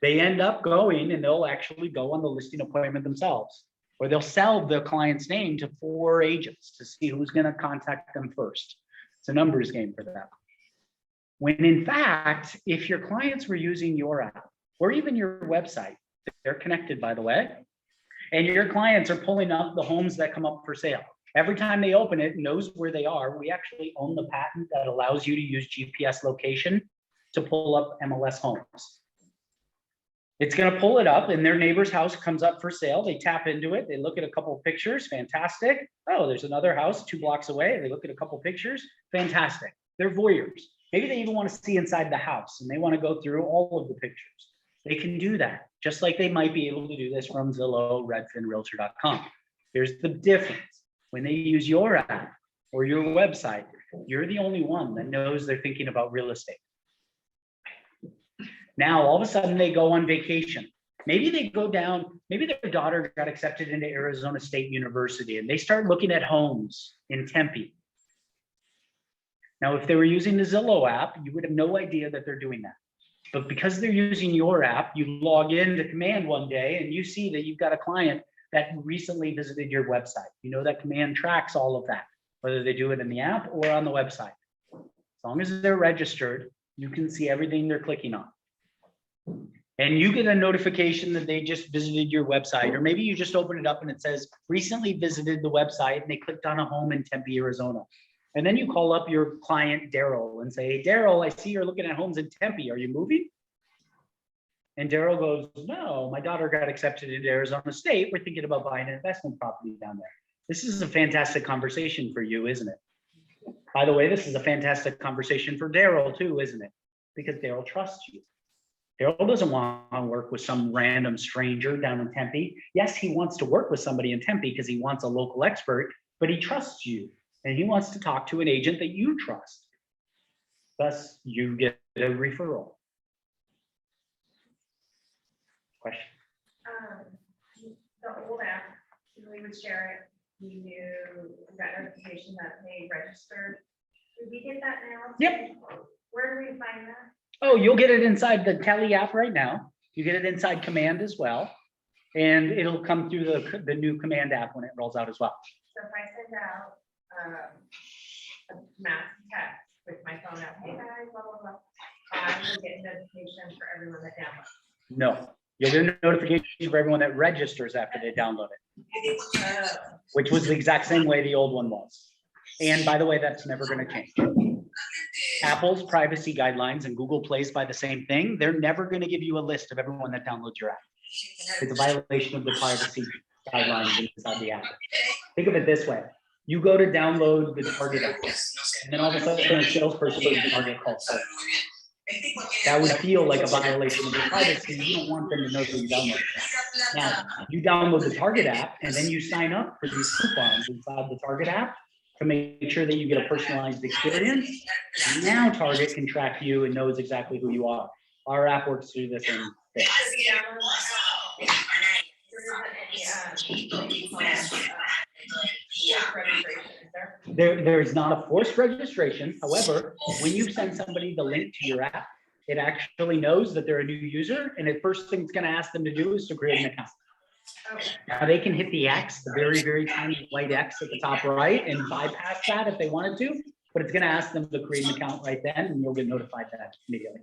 They end up going and they'll actually go on the listing appointment themselves, or they'll sell the client's name to 4 agents to see who's going to contact them first. It's a numbers game for them. When in fact, if your clients were using your app or even your website, they're connected, by the way, and your clients are pulling up the homes that come up for sale. Every time they open it, knows where they are. We actually own the patent that allows you to use GPS location to pull up MLS homes. It's going to pull it up and their neighbor's house comes up for sale. They tap into it. They look at a couple of pictures. Fantastic. Oh, there's another house 2 blocks away. They look at a couple of pictures. Fantastic. They're voyeurs. Maybe they even want to see inside the house and they want to go through all of the pictures. They can do that, just like they might be able to do this from Zillow, Redfin, Realtor.com. Here's the difference. When they use your app or your website, you're the only one that knows they're thinking about real estate. Now, all of a sudden they go on vacation. Maybe they go down, maybe their daughter got accepted into Arizona State University and they start looking at homes in Tempe. Now, if they were using the Zillow app, you would have no idea that they're doing that. But because they're using your app, you log in to Command one day and you see that you've got a client that recently visited your website. You know that Command tracks all of that, whether they do it in the app or on the website. As long as they're registered, you can see everything they're clicking on. And you get a notification that they just visited your website, or maybe you just open it up and it says recently visited the website and they clicked on a home in Tempe, Arizona. And then you call up your client, Daryl, and say, hey, Daryl, I see you're looking at homes in Tempe. Are you moving? And Daryl goes, no, my daughter got accepted into Arizona State. We're thinking about buying an investment property down there. This is a fantastic conversation for you, isn't it? By the way, this is a fantastic conversation for Daryl too, isn't it? Because Daryl trusts you. Daryl doesn't want to work with some random stranger down in Tempe. Yes, he wants to work with somebody in Tempe because he wants a local expert, but he trusts you and he wants to talk to an agent that you trust. Thus, you get a referral. Question? The old app, we would share it, we knew that notification that they registered. Did we get that now? Yep. Where do we find that? Oh, you'll get it inside the Tele app right now. You get it inside Command as well. And it'll come through the new Command app when it rolls out as well. So if I send out a mass text with my phone out, hey guys, blah, blah, blah, I will get notification for everyone that downloads. No, you'll get a notification for everyone that registers after they download it, which was the exact same way the old one was. And by the way, that's never going to change. Apple's privacy guidelines and Google plays by the same thing. They're never going to give you a list of everyone that downloads your app. It's a violation of the privacy guidelines inside the app. Think of it this way. You go to download the Target app, and then all of a sudden a salesperson goes to Target calls. That would feel like a violation of your privacy. You don't want them to know that you downloaded it. Now, you download the Target app, and then you sign up for these coupons inside the Target app to make sure that you get a personalized experience. Now Target can track you and knows exactly who you are. Our app works through the same thing. There's not a forced registration. However, when you send somebody the link to your app, it actually knows that they're a new user, and the first thing it's going to ask them to do is to create an account. Now they can hit the X, the very, very tiny white X at the top right, and bypass that if they wanted to, but it's going to ask them to create an account right then, and you'll get notified that immediately.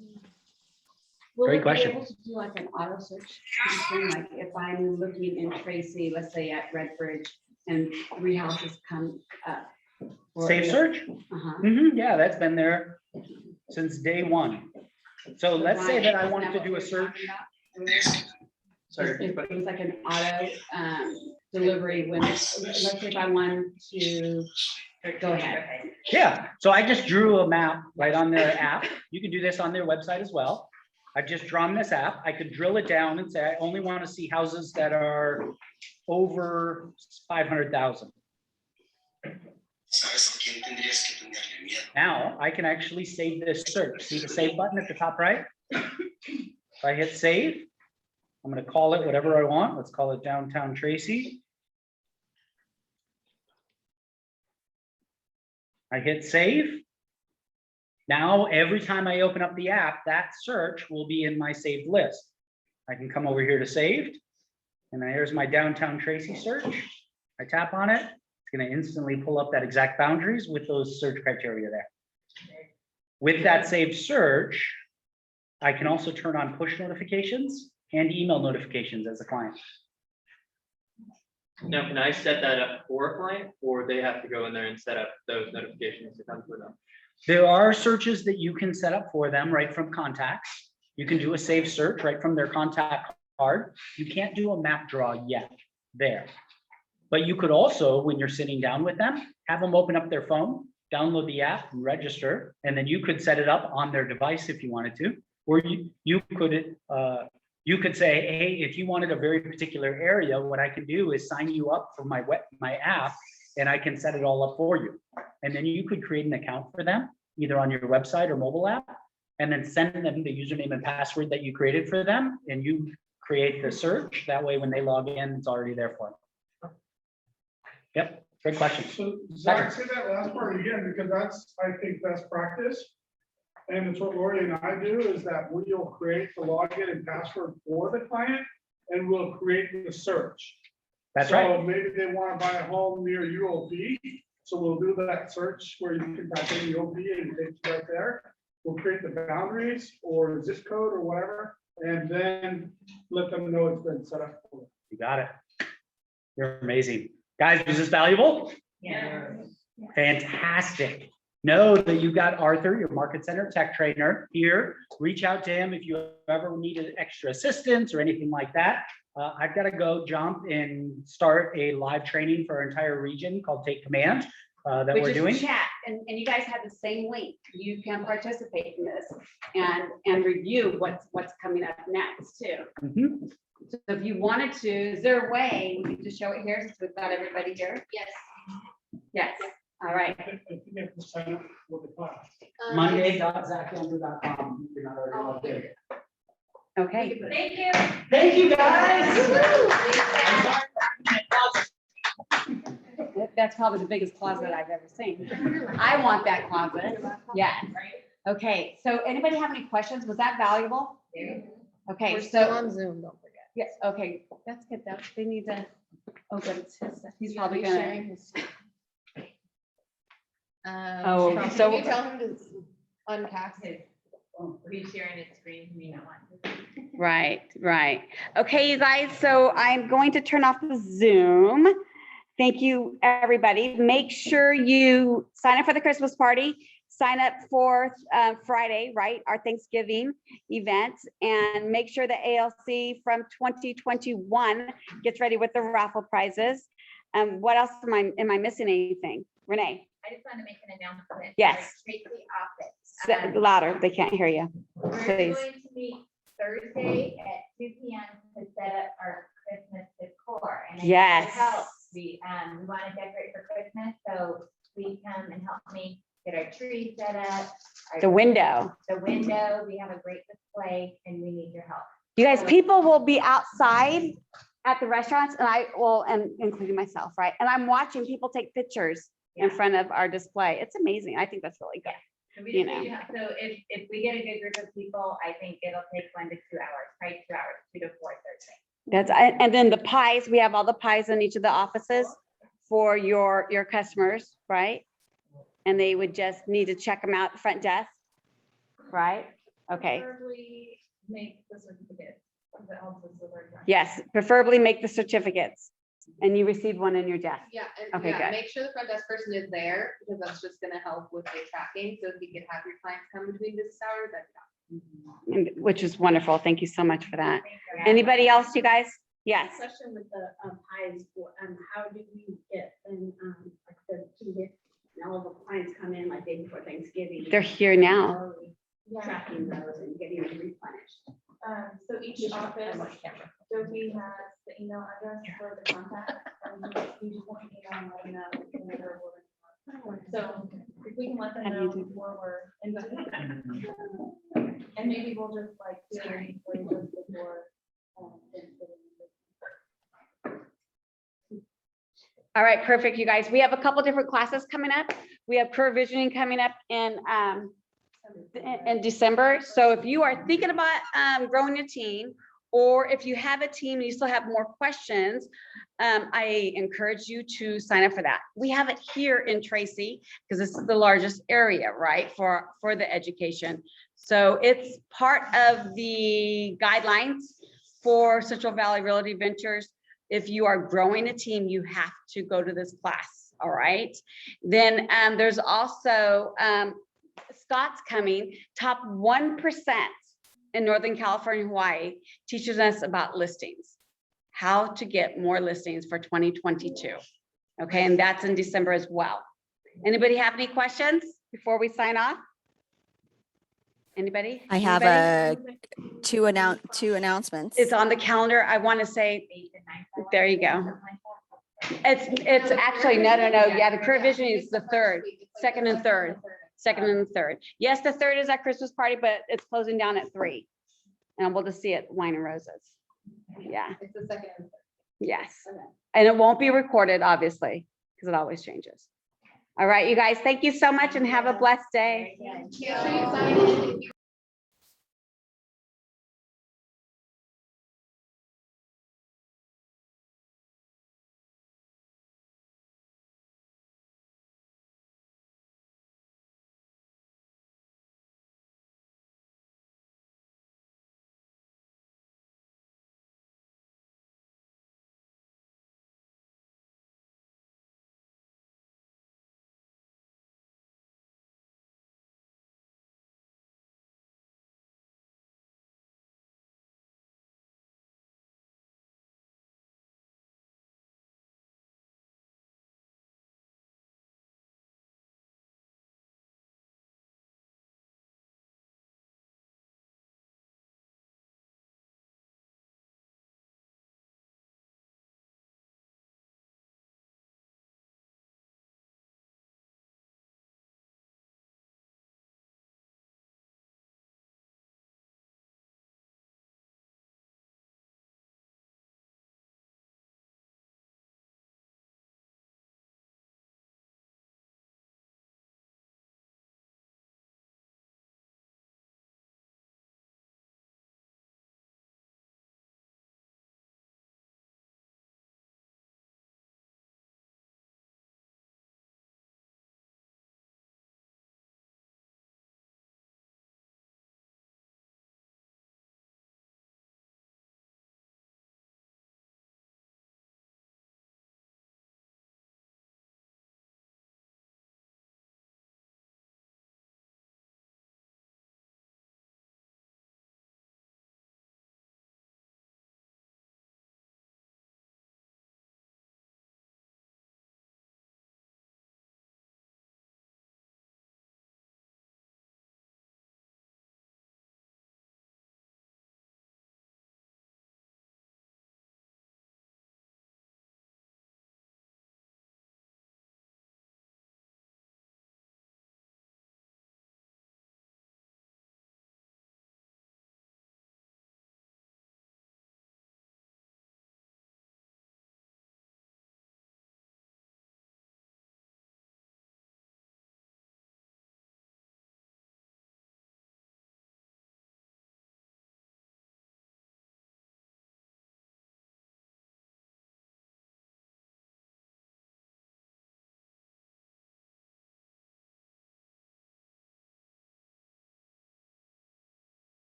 Great question. Will we be able to do like an auto search function? Like if I'm looking in Tracy, let's say at Redbridge, and 3 houses come up. Safe search? Uh-huh. Yeah, that's been there since day one. So let's say that I wanted to do a search. Sorry, If it was like an auto delivery when, let's say if I wanted to, go ahead. Yeah, so I just drew a map right on their app. You can do this on their website as well. I've just drawn this app. I could drill it down and say, I only want to see houses that are over 500,000. Now I can actually save this search. See the save button at the top right? If I hit save, I'm going to call it whatever I want. Let's call it Downtown Tracy. I hit save. Now, every time I open up the app, that search will be in my saved list. I can come over here to saved, and here's my Downtown Tracy search. I tap on it. It's going to instantly pull up that exact boundaries with those search criteria there. With that saved search, I can also turn on push notifications and email notifications as a client. Now, can I set that up for a client, or they have to go in there and set up those notifications to come to them? There are searches that you can set up for them right from contacts. You can do a save search right from their contact card. You can't do a map draw yet there. But you could also, when you're sitting down with them, have them open up their phone, download the app, register, and then you could set it up on their device if you wanted to. Or you could say, hey, if you wanted a very particular area, what I can do is sign you up for my app, and I can set it all up for you. And then you could create an account for them, either on your website or mobile app, and then send them the username and password that you created for them, and you create the search. That way, when they log in, it's already there for them. Yep, great question. So Zach, say that last part again, because that's, I think, best practice. And it's what Lori and I do, is that we'll create the login and password for the client, and we'll create the search. That's right. So maybe they want to buy a home near UOB, so we'll do that search where you can type in UOB and it takes you right there. We'll create the boundaries or zip code or whatever, and then let them know it's been set up for them. You got it. You're amazing. Guys, was this valuable? Yeah. Fantastic. Know that you got Arthur, your market center tech trainer here. Reach out to him if you ever needed extra assistance or anything like that. I've got to go jump and start a live training for our entire region called Take Command. that which we're is doing. chat, and you guys have the same link. You can participate in this and review what's coming up next too. Mhm. So if you wanted to, is there a way we could just show it here since we've got everybody here? Yes. Yes, all right. Monday.zachyounger.com. You're not already logged in. Okay. Thank you. Thank you, guys. That's probably the biggest closet I've ever seen. I want that closet. Yes. Okay, so anybody have any questions? Was that valuable? Okay, We're still so, on Zoom, don't forget. yes, okay, that's good though. They need to, oh, but it's his, he's Yeah, probably he's gonna. sharing his- Oh, Can so- you tell him to uncast it? He's sharing his screen, you know what? Right, right. Okay, you guys, so I'm going to turn off the Zoom. Thank you, everybody. Make sure you sign up for the Christmas party, sign up for Friday, right? Our Thanksgiving event, and make sure the ALC from 2021 gets ready with the raffle prizes. What else am I missing anything? Renee, I just want to make an announcement. Yes. for Tracy office. louder, they can't hear you. We're Please. going to meet Thursday at 2 p.m. to set up our Christmas decor. And I need your Yes. help. We want to decorate for Christmas, so please come and help me get our tree set up. The window. The window, we have a great display and we need your help. You guys, people will be outside at the restaurants and and including myself, right? And I'm watching people take pictures in Yeah. front of our display. It's amazing. I think that's really good. So we You just need know. your help. So if we get a good group of people, I think it'll take 1 to 2 hours, probably 2 hours, 2 to 4 Thursday. And then the pies, we have all the pies in each of the offices for your customers, right? And they would just need to check them out at the front desk, right? Okay, Preferably make the certificate, because it helps us with our tracking. yes, preferably make the certificates. And you received one in your desk. Yeah, Okay, and good. make sure the front desk person is there, because that's just gonna help with the tracking, so if you could have your clients come between business hours, that'd be awesome. Which is wonderful. Thank you so much for that. Thank you. Anybody else, you guys? Yes. Question with the pies, how do we get them, like to get, all the clients come in like day before Thanksgiving? They're here now. How are we Tracking those and getting them replenished. So each office, Joby has the email address for the contact. You just want to email and let them know whenever we're. So if we can let them How do you know do- before we're in and maybe we'll just like do it just before. Thanksgiving. All right, perfect, you guys. We have a couple different classes coming up. We have provisioning coming up in December. So if you are thinking about growing a team, or if you have a team and you still have more questions, I encourage you to sign up for that. We have it here in Tracy because this is the largest area, right, for the education. So it's part of the guidelines for Central Valley Realty Ventures. If you are growing a team, you have to go to this class, all right? Then there's also Scott's coming, top 1% in Northern California, Hawaii, teaches us about listings, how to get more listings for 2022. Okay, and that's in December as well. Anybody have any questions before we sign off? Anybody? I have Anybody? two announcements. It's on the calendar. I want to say, 8 to 9. there you go. Something like that. It's actually, no. Yeah, the provision is the third, second and third. Yes, the third is our Christmas party, but it's closing down at 3. And we'll just see it Wine and Roses. Yeah, It's the second and third. yes. And it won't be recorded, obviously, because it always changes. All right, you guys, thank you so much and have a blessed day. Very good. Make sure you sign in.